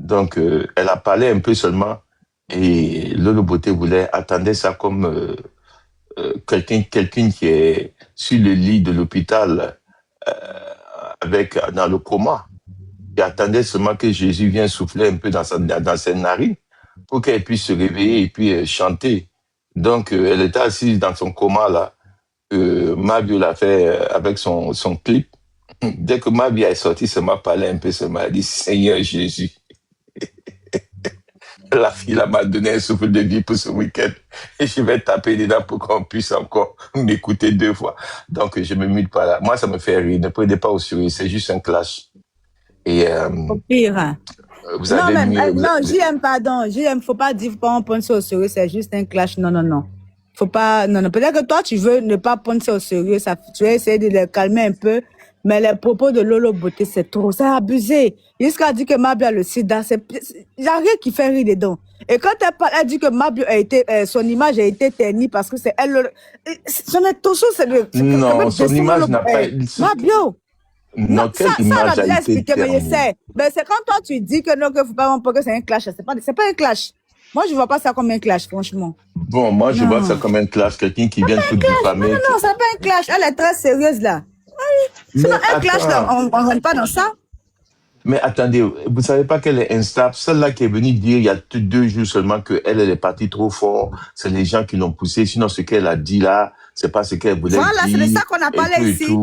Donc, elle a parlé un peu seulement et Lolo Beauté attendait ça comme quelqu'un qui est sur le lit de l'hôpital dans le coma. Il attendait seulement que Jésus vienne souffler un peu dans ses narines pour qu'elle puisse se réveiller et puis chanter. Donc, elle était assise dans son coma, là. Mabio l'a fait avec son clip. Dès que Mabio est sorti, ça m'a parlé un peu, ça m'a dit, Seigneur Jésus. La fille m'a donné un souffle de vie pour ce week-end. Et je vais taper dedans pour qu'on puisse encore m'écouter 2 fois. Donc, je me mute pas là. Moi, ça me fait rire. Ne prenez pas au sérieux. C'est juste un clash. Et, au pire. Vous avez JM, pardon. JM, faut pas dire, faut pas prendre ça au sérieux, c'est juste un clash. Non. Faut pas, non. Peut-être que toi, tu veux ne pas prendre ça au sérieux, tu vas essayer de le calmer un peu, mais les propos de Lolo Beauté, c'est trop, c'est abusé. Jusqu'à dire que Mabio a le sida, il n'y a rien qui fait rire dedans. Et quand elle dit que Mabio son image a été ternie parce que c'est elle, son intention, c'est de... Non, son image n'a pas... Mabio! Non, quelle image a été ternie? Mais c'est quand toi tu dis que non, qu'il ne faut pas voir que c'est un clash. C'est pas un clash. Moi, je ne vois pas ça comme un clash, franchement. Bon, moi, je vois ça comme un clash. Quelqu'un qui vient tout diffamer. Non, c'est pas un clash. Elle est très sérieuse, là. C'est un clash, là. On ne rentre pas dans ça. Mais attendez, vous ne savez pas qu'elle est instable. Celle-là qui est venue dire il y a 2 jours seulement qu'elle est partie trop fort. C'est les gens qui l'ont poussée. Sinon, ce qu'elle a dit là, c'est pas ce qu'elle voulait dire. Voilà, c'est de ça qu'on a parlé ici.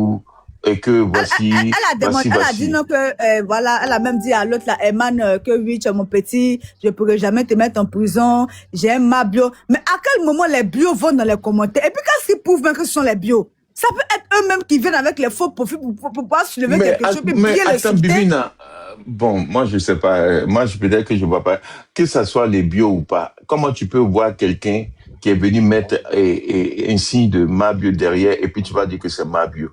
Et que voici. Elle a dit non que elle a même dit à l'autre là, Eman, que oui, tu es mon petit, je pourrais jamais te mettre en prison, j'aime ma bio. Mais à quel moment les bio vont dans les commentaires? Et puis quand ils prouvent même que ce sont les bio, ça peut être eux-mêmes qui viennent avec les faux profils pour pouvoir soulever quelque chose et bien les citer. Bibina, bon, moi je sais pas, moi je peux dire que je vois pas, que ça soit les bio ou pas. Comment tu peux voir quelqu'un qui est venu mettre un signe de ma bio derrière et puis tu vas dire que c'est ma bio?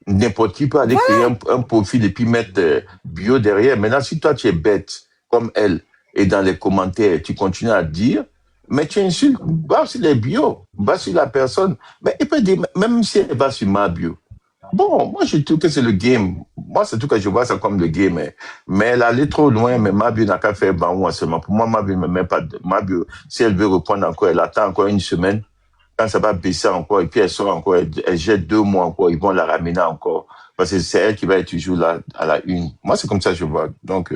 N'importe qui peut aller créer un profil et puis mettre bio derrière. Maintenant, si toi tu es bête comme elle et dans les commentaires tu continues à dire, mais tu insultes, va sur les bio, va sur la personne. Mais il peut dire, même si elle va sur ma bio. Bon, moi je trouve que c'est le game. Moi c'est tout que je vois ça comme le game. Mais elle allait trop loin, mais ma bio n'a qu'à faire banou seulement. Pour moi, ma bio ne me met pas de ma bio. Si elle veut reprendre encore, elle attend encore 1 semaine. Quand ça va baisser encore, et puis elle sort encore, elle jette 2 mois encore, ils vont la ramener encore. Parce que c'est elle qui va être toujours là à la une. Moi, c'est comme ça que je vois. Donc,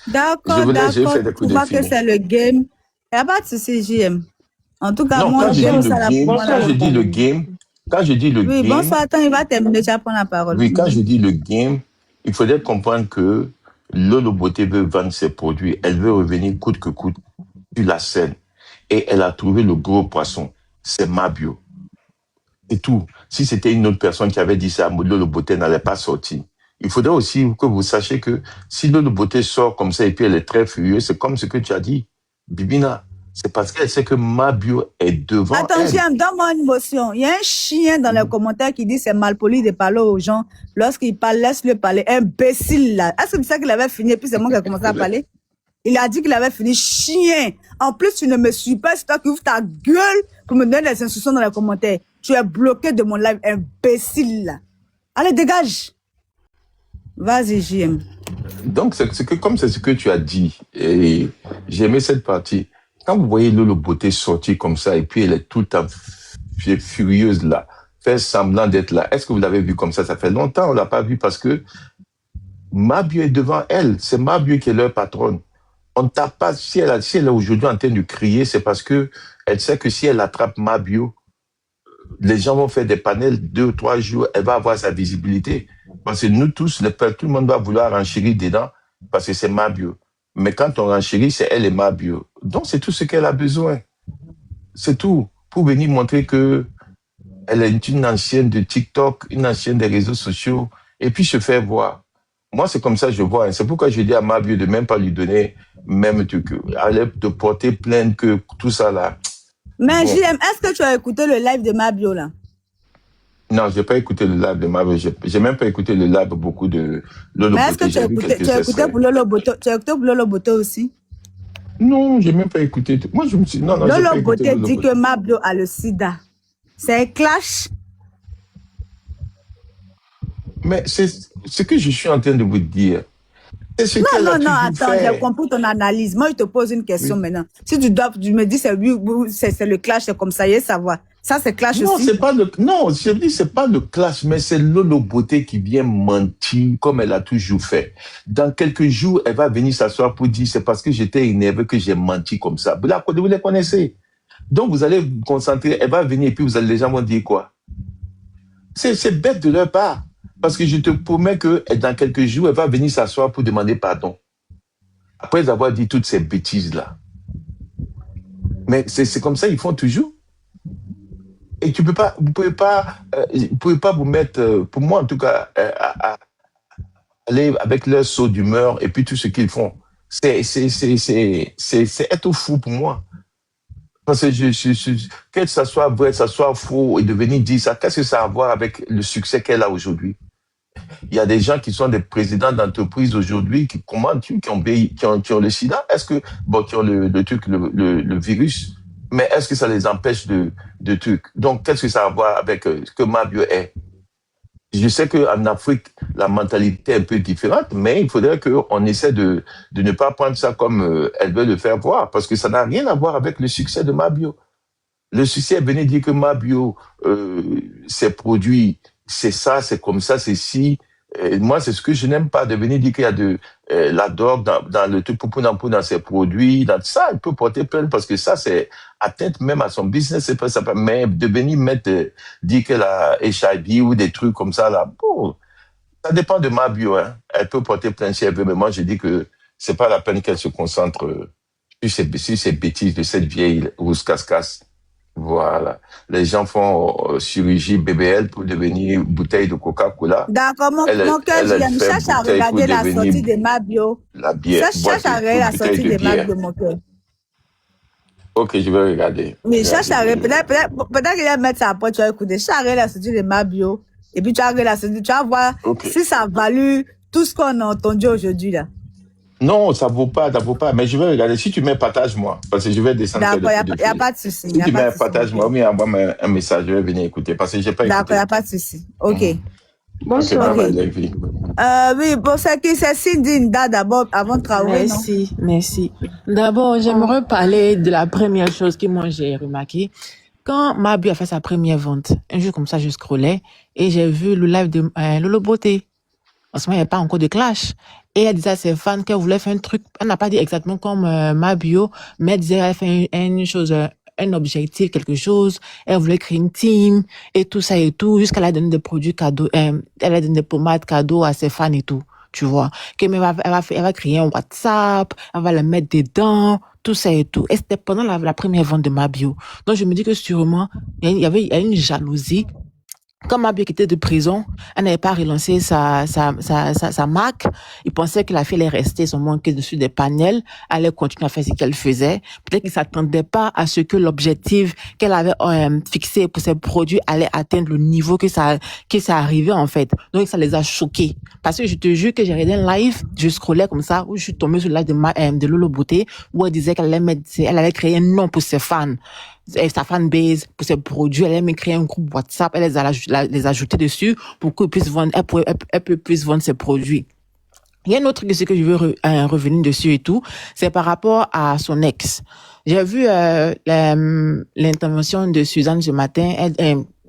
d'accord. Je vois que c'est le game. Il n'y a pas de souci, JM. En tout cas, non, moi, j'aime ça la première. Quand je dis le game, oui, bonsoir, attends, il va terminer, tu vas prendre la parole. Oui, quand je dis le game, il faudrait comprendre que Lolo Beauté veut vendre ses produits. Elle veut revenir coûte que coûte sur la scène. Et elle a trouvé le gros poisson. c'est Mabio. C'est tout. Si c'était une autre personne qui avait dit ça, Lolo Beauté n'allait pas sortir. Il faudrait aussi que vous sachiez que si Lolo Beauté sort comme ça et puis elle est très furieuse, c'est comme ce que tu as dit, Bibina. C'est parce qu'elle sait que Mabio est devant Attends, elle. j'aime, donne-moi une motion. Il y a un chien dans les commentaires qui dit c'est malpoli de parler aux gens. Lorsqu'il parle, laisse-le parler. Imbécile, là. Est-ce que tu sais qu'il avait fini et puis c'est moi qui ai commencé à parler? Il a dit qu'il avait fini. Chien. En plus, tu ne me suis pas. C'est toi qui ouvres ta gueule pour me donner des instructions dans les commentaires. Tu es bloqué de mon live, imbécile, là. Allez, dégage. Vas-y, JM. Donc, comme c'est ce que tu as dit, et j'ai aimé cette partie. Quand vous voyez Lolo Beauté sortir comme ça, et puis elle est tout le temps furieuse là, faire semblant d'être là, est-ce que vous l'avez vu comme ça? Ça fait longtemps, on l'a pas vu parce que Mabio est devant elle. C'est Mabio qui est leur patronne. On ne tape pas, si elle est aujourd'hui en train de crier, c'est parce que elle sait que si elle attrape Mabio, les gens vont faire des panels 2 ou 3 jours, elle va avoir sa visibilité. Parce que nous tous, tout le monde va vouloir enchérir dedans parce que c'est Mabio. Mais quand on renchérit, c'est elle et Mabio. Donc, c'est tout ce qu'elle a besoin. C'est tout. Pour venir montrer que elle est une ancienne de TikTok, une ancienne des réseaux sociaux, et puis se faire voir. Moi, c'est comme ça que je vois. C'est pourquoi je dis à Mabio de même pas lui donner même de porter plainte que tout ça là. Mais Bon. JM, est-ce que tu as écouté le live de Mabio, là? Non, j'ai pas écouté le live de Mabio. J'ai même pas écouté le live beaucoup de Lolo Mais est-ce Beauté. que tu as écouté pour Lolo Beauté? Tu as écouté pour Lolo Beauté aussi? Non, j'ai même pas écouté. Moi, je me suis non, j'ai pas Lolo écouté Beauté Lolo dit Beauté. que Mabio a le sida. C'est un clash. Mais c'est ce que je suis en train de vous dire. C'est ce qu'elle a Non, toujours attends, fait. j'ai compris ton analyse. Moi, je te pose une question maintenant. Si tu me dis c'est le clash, c'est comme ça, y est, savoir. Ça, c'est clash Non, aussi. c'est pas non, je dis c'est pas le clash, mais c'est Lolo Beauté qui vient mentir comme elle a toujours fait. Dans quelques jours, elle va venir s'asseoir pour dire c'est parce que j'étais énervé que j'ai menti comme ça. Vous les connaissez. Donc vous allez vous concentrer, elle va venir et puis les gens vont dire quoi? C'est bête de leur part. Parce que je te promets que dans quelques jours, elle va venir s'asseoir pour demander pardon. Après avoir dit toutes ces bêtises-là. Mais c'est comme ça, ils font toujours. Et vous pouvez pas vous mettre, pour moi en tout cas, à aller avec leur saut d'humeur et puis tout ce qu'ils font. C'est être fou pour moi. Parce que que ça soit vrai, que ça soit faux et de venir dire ça, qu'est-ce que ça a à voir avec le succès qu'elle a aujourd'hui? Il y a des gens qui sont des présidents d'entreprise aujourd'hui qui commandent, qui ont le sida. Est-ce que, qui ont le virus, mais est-ce que ça les empêche de trucs? Donc, qu'est-ce que ça a à voir avec ce que Mabio est? Je sais qu'en Afrique, la mentalité est un peu différente, mais il faudrait qu'on essaie de ne pas prendre ça comme elle veut le faire voir, parce que ça n'a rien à voir avec le succès de Mabio. Le succès est venu dire que Mabio, ses produits, c'est ça, c'est comme ça, c'est ci. Moi, c'est ce que je n'aime pas, de venir dire qu'il y a de la drogue dans le truc pour dans ses produits, dans ça, il peut porter plainte parce que ça, c'est atteinte même à son business, c'est pas ça. Mais de venir dire qu'elle a HIV ou des trucs comme ça, là, bon, ça dépend de Mabio, hein. Elle peut porter plainte si elle veut, mais moi, je dis que c'est pas la peine qu'elle se concentre sur ces bêtises de cette vieille rousse casse-casse. Voilà. Les gens font chirurgie BBL pour devenir bouteille de Coca-Cola. D'accord, mon cœur, je cherche à regarder la sortie de Mabio. La bière. Cherche à regarder la sortie de Mabio, mon cœur. Ok, je vais regarder. Mais cherche à regarder. Peut-être qu'il va mettre ça après, tu vas écouter. Cherche à regarder la sortie de Mabio. Et puis tu vas regarder la sortie. Tu vas voir si ça a valu tout ce qu'on a entendu aujourd'hui, là. Non, ça vaut pas. Mais je vais regarder. Si tu mets partage-moi, parce que je vais descendre. D'accord, il n'y a pas de souci. Si tu mets partage-moi, oui, envoie-moi un message, je vais venir écouter, parce que j'ai pas écouté. D'accord, il n'y a pas de souci. Ok. Bonsoir. Oui, bon, c'est Cindy d'abord, avant de travailler. Merci. D'abord, j'aimerais parler de la première chose que moi j'ai remarqué. Quand Mabio a fait sa première vente, un jour comme ça, je scrollais et j'ai vu le live de Lolo Beauté. En ce moment, il n'y avait pas encore de clash. Et elle disait à ses fans qu'elle voulait faire un truc. Elle n'a pas dit exactement comme Mabio, mais elle disait qu'elle fait une chose, un objectif, quelque chose. Elle voulait créer une team et tout ça et tout, jusqu'à elle a donné des produits cadeaux, elle a donné des pommades cadeaux à ses fans et tout. tu vois. Elle va créer un WhatsApp, elle va le mettre dedans, tout ça et tout. Et c'était pendant la première vente de Mabio. Donc, je me dis que sûrement, il y a une jalousie. Comme Mabio quittait de prison, elle n'avait pas relancé sa marque. Il pensait que la fille allait rester son manque dessus des panels, allait continuer à faire ce qu'elle faisait. Peut-être qu'il s'attendait pas à ce que l'objectif qu'elle avait fixé pour ses produits allait atteindre le niveau que ça arrivait en fait. Donc ça les a choqués. Parce que je te jure que j'ai regardé un live, je scrollais comme ça, où je suis tombée sur le live de Lolo Beauté, où elle disait elle avait créé un nom pour ses fans. Sa fanbase, pour ses produits, elle aime créer un groupe WhatsApp, elle les ajouter dessus pour qu'ils puissent vendre, elle puisse vendre ses produits. Il y a un autre truc que je veux revenir dessus et tout, c'est par rapport à son ex. J'ai vu l'intervention de Suzanne ce matin,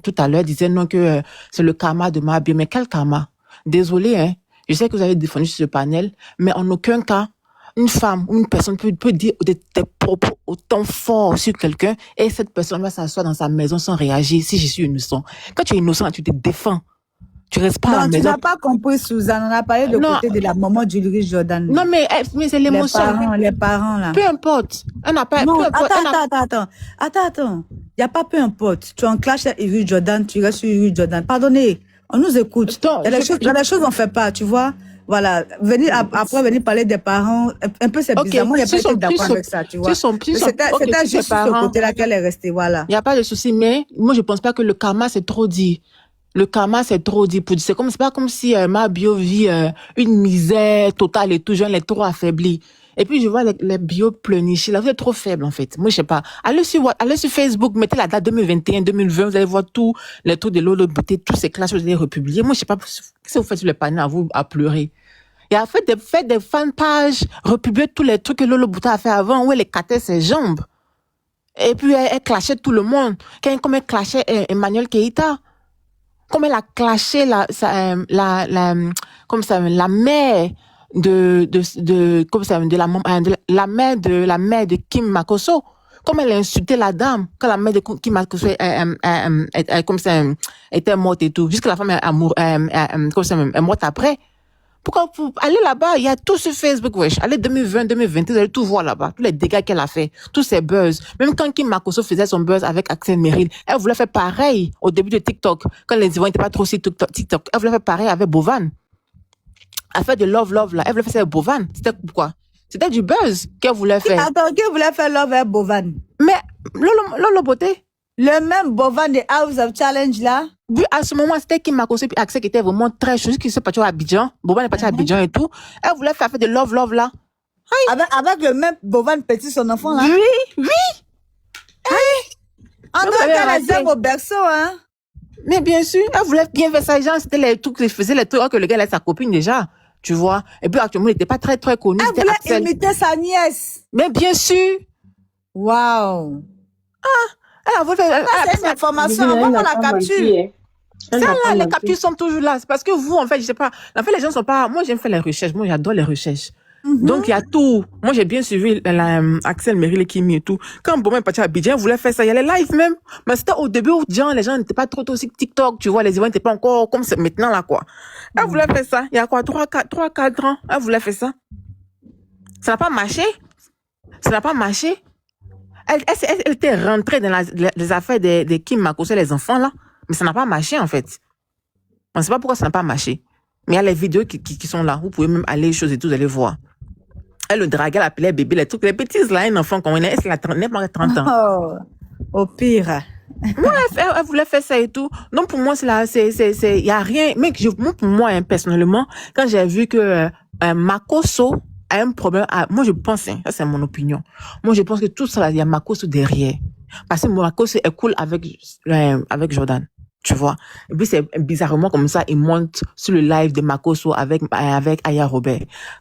tout à l'heure, elle disait non que c'est le karma de Mabio, mais quel karma? Désolé, hein. Je sais que vous avez défendu sur ce panel, mais en aucun cas, une femme ou une personne peut dire des propos autant forts sur quelqu'un et cette personne va s'asseoir dans sa maison sans réagir si je suis innocent. Quand tu es innocent, tu te défends. Tu restes pas à la maison. Non, tu n'as pas compris, Suzanne. On a parlé de côté de la maman d'Ulrich Jordan. Non, mais c'est l'émotion. Les parents, là. Peu importe. Elle n'a pas... Non, attends. Il n'y a pas peu importe. Tu enclenches Ulrich Jordan, tu restes sur Ulrich Jordan. Pardonnez, on nous écoute. Il y a des choses qu'on ne fait pas, tu vois. Voilà, après venir parler des parents, un peu c'est bizarre. Moi, il n'y a pas été d'accord avec ça, tu vois. C'était juste sur ce côté-là qu'elle est restée, voilà. Il n'y a pas de souci, mais moi, je ne pense pas que le karma, c'est trop dit. Le karma, c'est trop dit. C'est pas comme si Mabio vit une misère totale et tout, genre, elle est trop affaiblie. Et puis, je vois les bio pleurnicher. Là, vous êtes trop faible, en fait. Moi, je sais pas. Allez sur Facebook, mettez la date 2021, 2020, vous allez voir tous les trucs de Lolo Beauté, tous ces classes, vous allez republier. Moi, je sais pas, qu'est-ce que vous faites sur le panel à pleurer? Il a fait des fan pages, republier tous les trucs que Lolo Beauté a fait avant, où elle écartait ses jambes. Et puis, elle clashait tout le monde. Comme elle clashait Emmanuel Keïta. Comme elle a clashé la mère la mère de Kim Makosso. Comme elle a insulté la dame, quand la mère de Kim Makosso était morte et tout, jusqu'à la femme est morte après. Pourquoi vous allez là-bas? Il y a tout sur Facebook, wesh. Allez 2020, 2021, vous allez tout voir là-bas. Tous les dégâts qu'elle a fait, tous ses buzz. Même quand Kim Makosso faisait son buzz avec Axel Merrill, elle voulait faire pareil au début de TikTok. Quand les Ivoiriens n'étaient pas trop sur TikTok, elle voulait faire pareil avec Bovan. Elle fait de love là. Elle voulait faire ça avec Bovan. C'était pourquoi? C'était du buzz qu'elle voulait faire. Attends, qui voulait faire love avec Bovan? Mais Lolo Beauté. Le même Bovan de House of Challenge là? Oui, à ce moment, c'était Kim Makosso et Axel qui était vraiment très chaud, qui s'est parti à Abidjan. Bovan est parti à Abidjan et tout. Elle voulait faire de love là. Avec le même Bovan petit, son enfant là? Oui. En tant qu'elle les aime au berceau, hein? Mais bien sûr, elle voulait bien faire ça. Genre, c'était les trucs qu'elle faisait, les trucs que le gars avait sa copine déjà. Tu vois? Et puis actuellement, il n'était pas très connu. Elle voulait imiter sa nièce. Mais bien sûr. Waouh. C'est une information. On la capture. Ça là, les captures sont toujours là. C'est parce que vous, en fait, je sais pas. En fait, les gens sont pas. Moi, j'aime faire les recherches. Moi, j'adore les recherches. Donc, il y a tout. Moi, j'ai bien suivi Axel Merrill et Kimi et tout. Quand Boban est parti à Abidjan, il voulait faire ça. Il y a les lives même. Mais c'était au début où les gens n'étaient pas trop sur TikTok. Tu vois, les Ivoiriens n'étaient pas encore comme c'est maintenant là, quoi. Elle voulait faire ça. Il y a quoi, 3-4 ans. Elle voulait faire ça. Ça n'a pas marché. Elle était rentrée dans les affaires de Kim Makosso, les enfants, là. Mais ça n'a pas marché, en fait. On ne sait pas pourquoi ça n'a pas marché. Mais il y a les vidéos qui sont là. Vous pouvez même aller, choses et tout, vous allez voir. Elle le draguait, elle appelait bébé, les trucs, les bêtises, là, un enfant qu'on est, elle a 30 ans. Oh, au pire. Moi, elle voulait faire ça et tout. Donc, pour moi, il y a rien. Mais pour moi, hein, personnellement, quand j'ai vu que Makosso a un problème, moi, je pense, ça, c'est mon opinion. Moi, je pense que tout ça, il y a Makosso derrière. Parce que Makosso est cool avec Jordan. Tu vois. Et puis, c'est bizarrement comme ça, il monte sur le live de Makosso avec Aya Robert.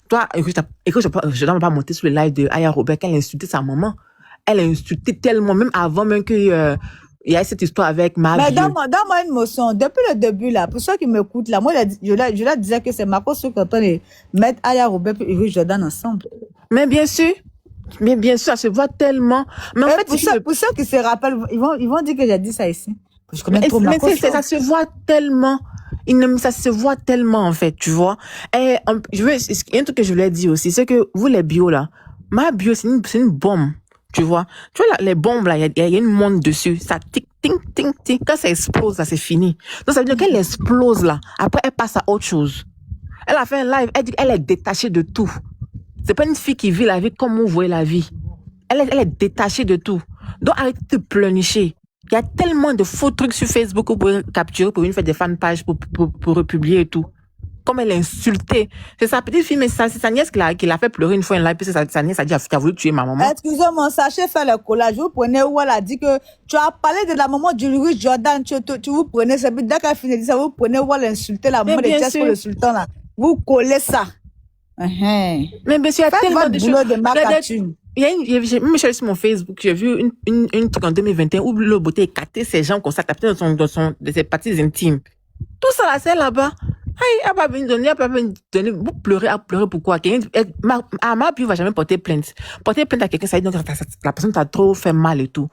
Toi, Jordan va pas monter sur le live de Aya Robert quand elle a insulté sa maman. Elle a insulté tellement, même avant même que, il y a cette histoire avec Mabio. Mais donne-moi une motion. Depuis le début, là, pour ceux qui m'écoutent, là, moi, je leur disais que c'est Makosso qui est en train de mettre Aya Robert et Jordan ensemble. Mais bien sûr, ça se voit tellement. Mais en fait, pour ceux qui se rappellent, ils vont dire que j'ai dit ça ici. Je connais trop mais Makosso. ça se voit tellement. Ça se voit tellement, en fait, tu vois. Et il y a un truc que je voulais dire aussi, c'est que vous, les bio, là, ma bio, c'est une bombe, tu vois. Tu vois, les bombes, là, il y a une montre dessus. Ça tic, ting, ting, ting. Quand ça explose, là, c'est fini. Donc, ça veut dire qu'elle explose, là. Après, elle passe à autre chose. Elle a fait un live, elle dit qu'elle est détachée de tout. C'est pas une fille qui vit la vie comme vous voyez la vie. Elle est détachée de tout. Donc, arrêtez de pleurnicher. Il y a tellement de faux trucs sur Facebook que vous pouvez capturer pour une faire des fanpages, pour republier et tout. Comme elle est insultée. C'est sa petite fille, mais c'est sa nièce qui l'a fait pleurer une fois en live, parce que sa nièce a dit qu'elle a voulu tuer ma maman. Excusez-moi, sachez faire le collage. Vous prenez où elle a dit que tu as parlé de la maman de Louis Jordan. Tu vous prenez, c'est dès qu'elle finit ça, vous prenez où elle a insulté la maman de Jess pour le sultan là. Vous collez ça. Mais bien sûr, il y a tellement de choses. De Macatune. Même sur mon Facebook, j'ai vu une truc en 2021 où le beauté écartait ses jambes comme ça, tapait de ses parties intimes. Tout ça là, c'est là-bas. Elle n'a pas besoin de donner, vous pleurez, pourquoi? Ma bio va jamais porter plainte. Porter plainte à quelqu'un, ça veut dire que la personne t'a trop fait mal et tout.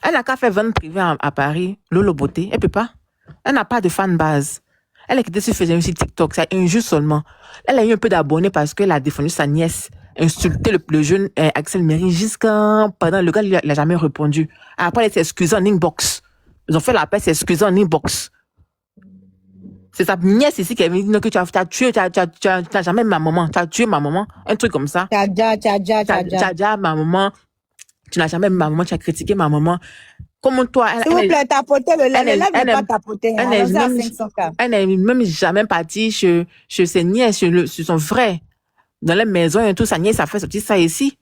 Elle n'a qu'à faire vente privée à Paris, Lolo Beauté, elle peut pas. Elle n'a pas de fan base. Elle est quittée sur Facebook, sur TikTok, c'est un jour seulement. Elle a eu un peu d'abonnés parce qu'elle a défendu sa nièce, insulté le jeune Axel Méry jusqu'à pendant le gars, il n'a jamais répondu. Après, elle s'est excusée en inbox. Ils ont fait l'appel, s'est excusée en inbox. C'est sa nièce ici qui a dit que tu as jamais ma maman, tu as tué ma maman, un truc comme ça. Tadja, ma maman, tu n'as jamais ma maman, tu as critiqué ma maman. Comment toi, s'il vous plaît, tapotez le lait, elle n'est pas tapoter. Elle n'est même jamais partie chez ses nièces, chez son frère, dans les maisons et tout, sa nièce a fait sortir ça ici.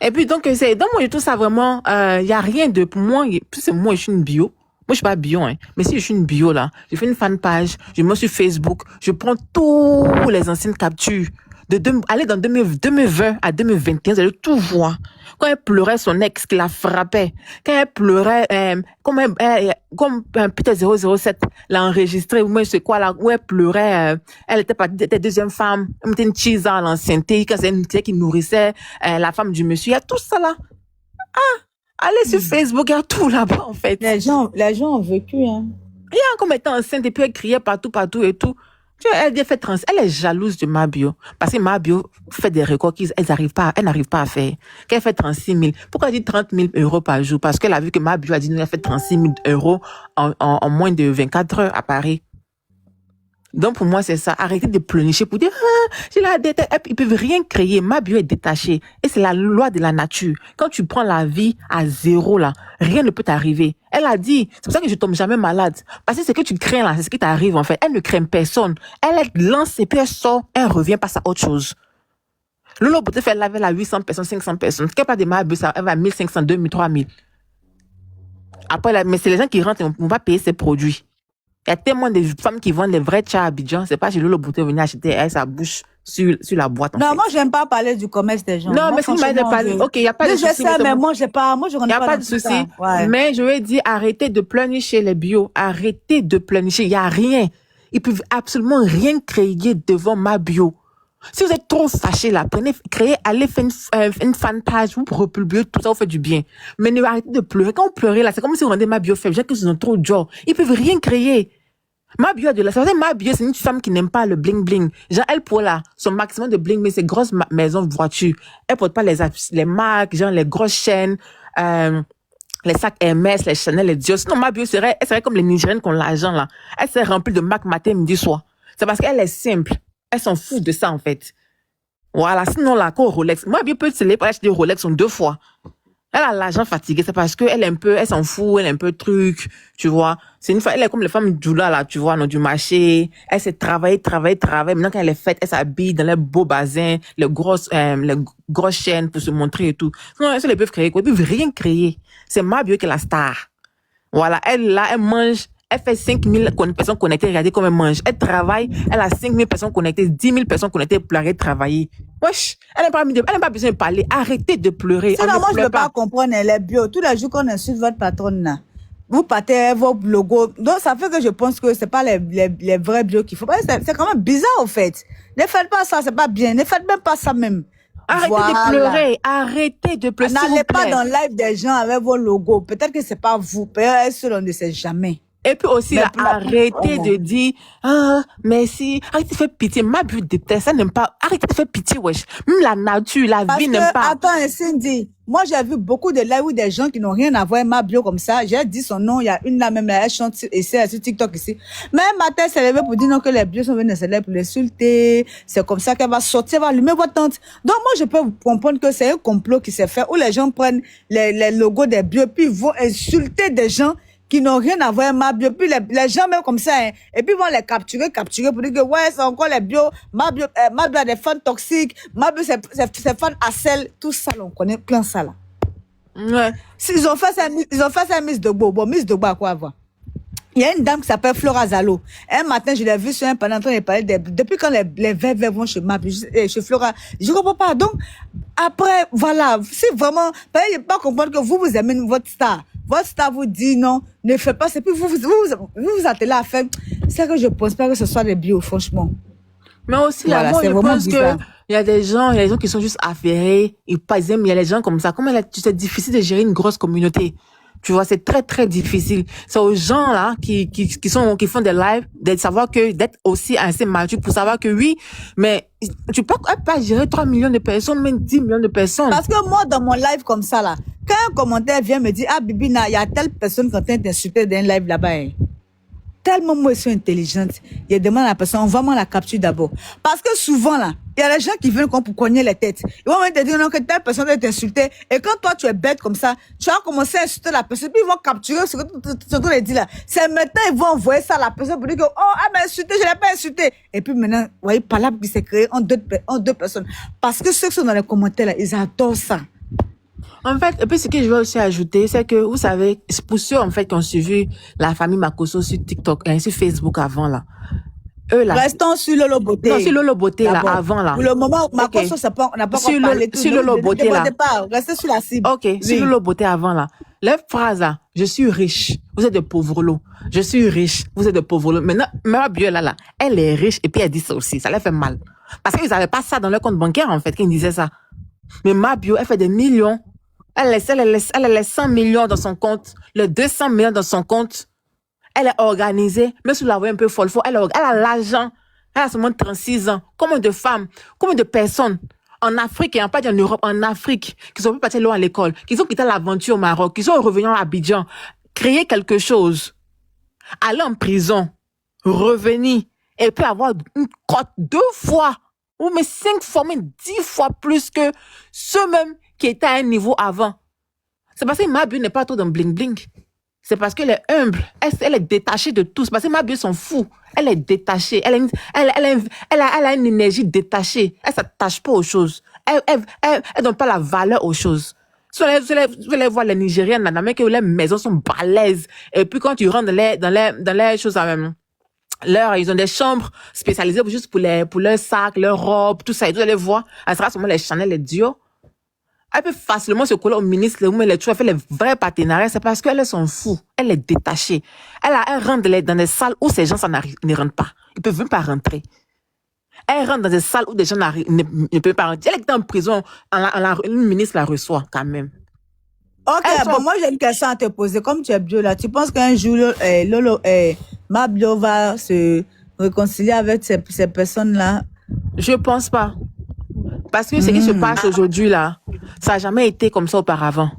Et puis donc, dans moi, tout ça vraiment, y a rien de, pour moi, c'est moi, je suis une bio. Moi, je suis pas bio, hein. Mais si je suis une bio, là, je fais une fan page, je me sur Facebook, je prends tous les anciennes captures. Aller dans 2020 à 2021, vous allez tout voir. Quand elle pleurait son ex qui la frappait, quand elle pleurait, comme Peter 007 l'a enregistré, ou moi, je sais quoi, là, où elle pleurait, elle était deuxième femme, elle mettait une cheese à l'ancienneté, quand c'est une qui nourrissait, la femme du monsieur, il y a tout ça, là. Allez sur Facebook, il y a tout là-bas, en fait. Les gens ont vécu, hein. Il y a comme étant enceinte, et puis elle criait partout et tout. Tu vois, elle est jalouse de Mabio. Parce que Mabio fait des records elle n'arrive pas à faire. Qu'elle fait 36 000. Pourquoi elle dit 30 000 euros par jour? Parce qu'elle a vu que Mabio a dit, elle fait 36 000 euros en moins de 24 heures à Paris. Donc, pour moi, c'est ça. Arrêtez de pleurnicher pour dire, j'ai la dette. Ils peuvent rien créer. Mabio est détaché. Et c'est la loi de la nature. Quand tu prends la vie à zéro, là, rien ne peut t'arriver. Elle a dit, c'est pour ça que je tombe jamais malade. Parce que ce que tu crains, là, c'est ce qui t'arrive, en fait. Elle ne craint personne. Elle lance et puis elle sort, elle revient, passe à autre chose. Lolo peut te faire laver à 800 personnes, 500 personnes. Qu'elle parle de Mabio, ça va à 1500, 2000, 3000. Après, mais c'est les gens qui rentrent et on va payer ces produits. Il y a tellement de femmes qui vendent les vrais chats à Abidjan. C'est pas chez Lolo Bouté venir acheter sa bouche sur la boîte. Non, moi, j'aime pas parler du commerce des gens. Non, mais si vous m'avez parlé, ok, il n'y a pas de souci. Je sais, mais moi, je rentre pas de souci. Ouais. Mais je vais dire, arrêtez de pleurnicher les bio. Arrêtez de pleurnicher. Il n'y a rien. Ils peuvent absolument rien créer devant ma bio. Si vous êtes trop fâchés là, allez faire une fan page, vous republiez tout ça, vous faites du bien. Mais ne arrêtez de pleurer. Quand vous pleurez là, c'est comme si vous rendez ma bio faible. J'ai que ils ont trop de joie. Ils peuvent rien créer. Ma bio c'est une femme qui n'aime pas le bling bling. Genre, elle pour là, son maximum de bling bling, c'est grosses maisons de voitures. Elle porte pas les marques, genre les grosses chaînes, les sacs Hermès, les Chanel, les Dior. Sinon, ma bio elle serait comme les Nigériennes qui ont l'argent là. Elle serait remplie de marques matin, midi, soir. C'est parce qu'elle est simple. Elle s'en fout de ça, en fait. Voilà. Sinon, là, quand Rolex, ma bio peut se lever pour acheter des Rolex en 2 fois. Elle a l'argent fatigué, c'est parce qu'elle est elle s'en fout, elle est un peu truc, tu vois. Elle est comme les femmes Djoula, là, tu vois, dans du marché. Elle s'est travaillée. Maintenant, quand elle est faite, elle s'habille dans les beaux basins, les grosses chaînes pour se montrer et tout. Sinon, elles peuvent créer quoi? Elles peuvent rien créer. C'est Mabio qui est la star. Voilà. Elle mange, elle fait 5 000 personnes connectées, regardez comment elle mange. Elle travaille, elle a 5 000 personnes connectées, 10 000 personnes connectées pour arrêter de travailler. Wesh, elle n'a pas besoin de parler. Arrêtez de pleurer. Sinon, moi, je ne peux pas comprendre les bio. Tous les jours qu'on insulte votre patronne, là, vous partez vos logos. Donc, ça fait que je pense que ce n'est pas les vrais bio qu'il faut. C'est quand même bizarre, en fait. Ne faites pas ça, c'est pas bien. Ne faites même pas ça même. Arrêtez de pleurer. Arrêtez de pleurer. N'allez pas dans le live des gens avec vos logos. Peut-être que ce n'est pas vous. Peut-être on ne sait jamais. Et puis aussi, Mais là, arrêtez de dire, ah, merci, arrêtez de faire pitié. Mabio déteste, ça n'aime pas. Arrêtez de faire pitié, wesh. Même la nature, la parce vie que, n'aime pas. attends, Cindy, moi j'ai vu beaucoup de lives où des gens qui n'ont rien à voir avec Mabio comme ça. J'ai dit son nom, il y a une là même, là, elle chante ici, sur TikTok ici. Même matin, elle s'est levée pour dire non, que les bios sont venus célébrer pour l'insulter. C'est comme ça qu'elle va sortir, elle va allumer votre tante. Donc moi je peux comprendre que c'est un complot qui s'est fait où les gens prennent les logos des bios puis ils vont insulter des gens qui n'ont rien à voir avec Mabio. Puis les gens même comme ça, hein, et puis ils vont les capturer pour dire que ouais, c'est encore les bio, Mabio a des fans toxiques, Mabio c'est fans à sel, tout ça, là, on connaît plein ça là. Ouais. Ils ont fait ça Miss Dogbo. Bon, Miss Dogbo à quoi avoir? Il y a une dame qui s'appelle Flora Zalo. Un matin, je l'ai vue sur un panneau en train de parler depuis quand les verts vont chez Mabio, chez Flora. Je comprends pas. Donc, après, voilà, si vraiment, je ne peux pas comprendre que vous aimez votre star. Votre star vous dit non, ne faites pas. C'est puis vous êtes là à faire. C'est que je pense pas que ce soit des bio, franchement. Mais aussi, Voilà, là, moi, c'est je vraiment pense que bizarre. il y a des gens qui sont juste affairés, ils aiment, il y a des gens comme ça. Comme c'est difficile de gérer une grosse communauté. Tu vois, c'est très, très difficile. C'est aux gens, là, qui font des lives, d'être aussi assez mature pour savoir que oui, mais tu peux pas gérer 3 millions de personnes, même 10 millions de personnes. Parce que moi, dans mon live comme ça, là, quand un commentaire vient me dire, ah, Bibina, il y a telle personne quand t'es insulté dans un live là-bas, hein. Tellement moi, je suis intelligente. Il demande à la personne, envoie-moi la capture d'abord. Parce que souvent, là, il y a des gens qui viennent pour cogner les têtes. Ils vont même te dire, non, que telle personne est insultée. Et quand toi, tu es bête comme ça, tu vas commencer à insulter la personne, puis ils vont capturer ce que tu les dis là. C'est maintenant, ils vont envoyer ça à la personne pour dire que, oh, elle m'a insulté, je l'ai pas insulté. Et puis maintenant, vous voyez, palabre qui s'est créé en deux personnes. Parce que ceux qui sont dans les commentaires là, ils adorent ça. En fait, et puis ce que je veux aussi ajouter, c'est que, vous savez, c'est pour ceux, en fait, qui ont suivi la famille Makosso sur TikTok, sur Facebook avant, là. Eux, là. Restons sur Lolo Beauté. Non, sur Lolo Beauté, là, avant, là. Pour le moment, Makosso, Ok. on n'a pas Sur encore parlé tout. sur Lolo Beauté, là. Restez sur la cible. Ok, Oui. sur Lolo Beauté avant, là. Leur phrase, là, je suis riche, vous êtes de pauvres lots. Je suis riche, vous êtes de pauvres lots. Maintenant, Mabio, là, elle est riche, et puis elle dit ça aussi, ça leur fait mal. Parce qu'ils n'avaient pas ça dans leur compte bancaire, en fait, qu'ils disaient ça. Mais Mabio, elle fait des millions. Elle laisse 100 millions dans son compte, les 200 millions dans son compte. Elle est organisée, même si vous la voyez un peu folle, elle a l'argent. Elle a seulement 36 ans. Combien de femmes, combien de personnes en Afrique, et pas en Europe, en Afrique, qui sont pu partir loin à l'école, qui ont quitté l'aventure au Maroc, qui sont revenus à Abidjan, créer quelque chose, aller en prison, revenir, et puis avoir une cote 2 fois, ou mais 5 fois, même 10 fois plus que ceux-mêmes qui étaient à un niveau avant. C'est parce que Mabio n'est pas trop dans bling-bling. C'est parce qu'elle est humble. Elle est détachée de tout. C'est parce que Mabio s'en fout. Elle est détachée. Elle a une énergie détachée. Elle ne s'attache pas aux choses. Elle donne pas la valeur aux choses. Vous allez voir les Nigériennes, là, que les maisons sont balèzes. Et puis quand tu rentres dans les choses, ils ont des chambres spécialisées juste pour leurs sacs, leurs robes, tout ça. Et vous allez voir, elle sera seulement les Chanel, les Dior. Elle peut facilement se coller au ministre, elle fait les vrais partenariats. C'est parce qu'elle s'en fout. Elle est détachée. Elle rentre dans des salles où ces gens ne rentrent pas. Ils ne peuvent même pas rentrer. Elle rentre dans des salles où des gens ne peuvent pas rentrer. Elle est en prison. Une ministre la reçoit quand même. Ok, bon, moi j'ai une question à te poser. Comme tu es bio là, tu penses qu'un jour, Mabio va se réconcilier avec ces personnes-là? Je pense pas. Parce que ce qui se passe aujourd'hui, là, ça n'a jamais été comme ça auparavant.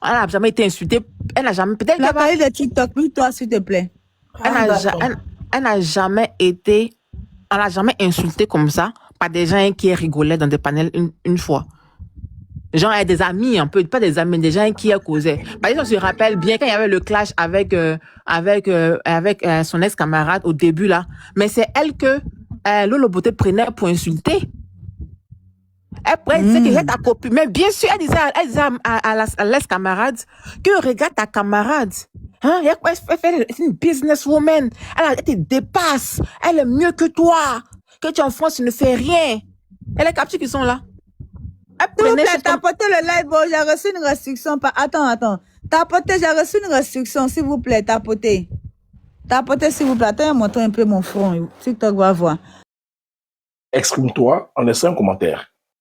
Elle n'a jamais été insultée. Elle n'a jamais... Peut-être Tu as parlé de TikTok, oui, toi, s'il te plaît. Elle n'a jamais été... Elle n'a jamais insulté comme ça par des gens qui rigolaient dans des panels une fois. Genre, elle a des amis, un peu, pas des amis, des gens qui causaient. Par exemple, je me rappelle bien quand il y avait le clash avec son ex-camarade au début, là. Mais c'est elle que Lolo Beauté prenait pour insulter. Elle disait que ta copine. Mais bien sûr, elle disait à l'ex-camarade que regarde ta camarade. Hein? C'est une businesswoman. Elle te dépasse. Elle est mieux que toi. Que tu en France, tu ne fais rien. Elle est captures qui sont là. S'il vous plaît, t'as apporté le live. Bon, j'ai reçu une restriction. Attends. J'ai reçu une restriction, s'il vous plaît, t'as apporté. S'il vous plaît. Attends, montre un peu mon front. TikTok va voir. Exprime-toi en laissant un commentaire.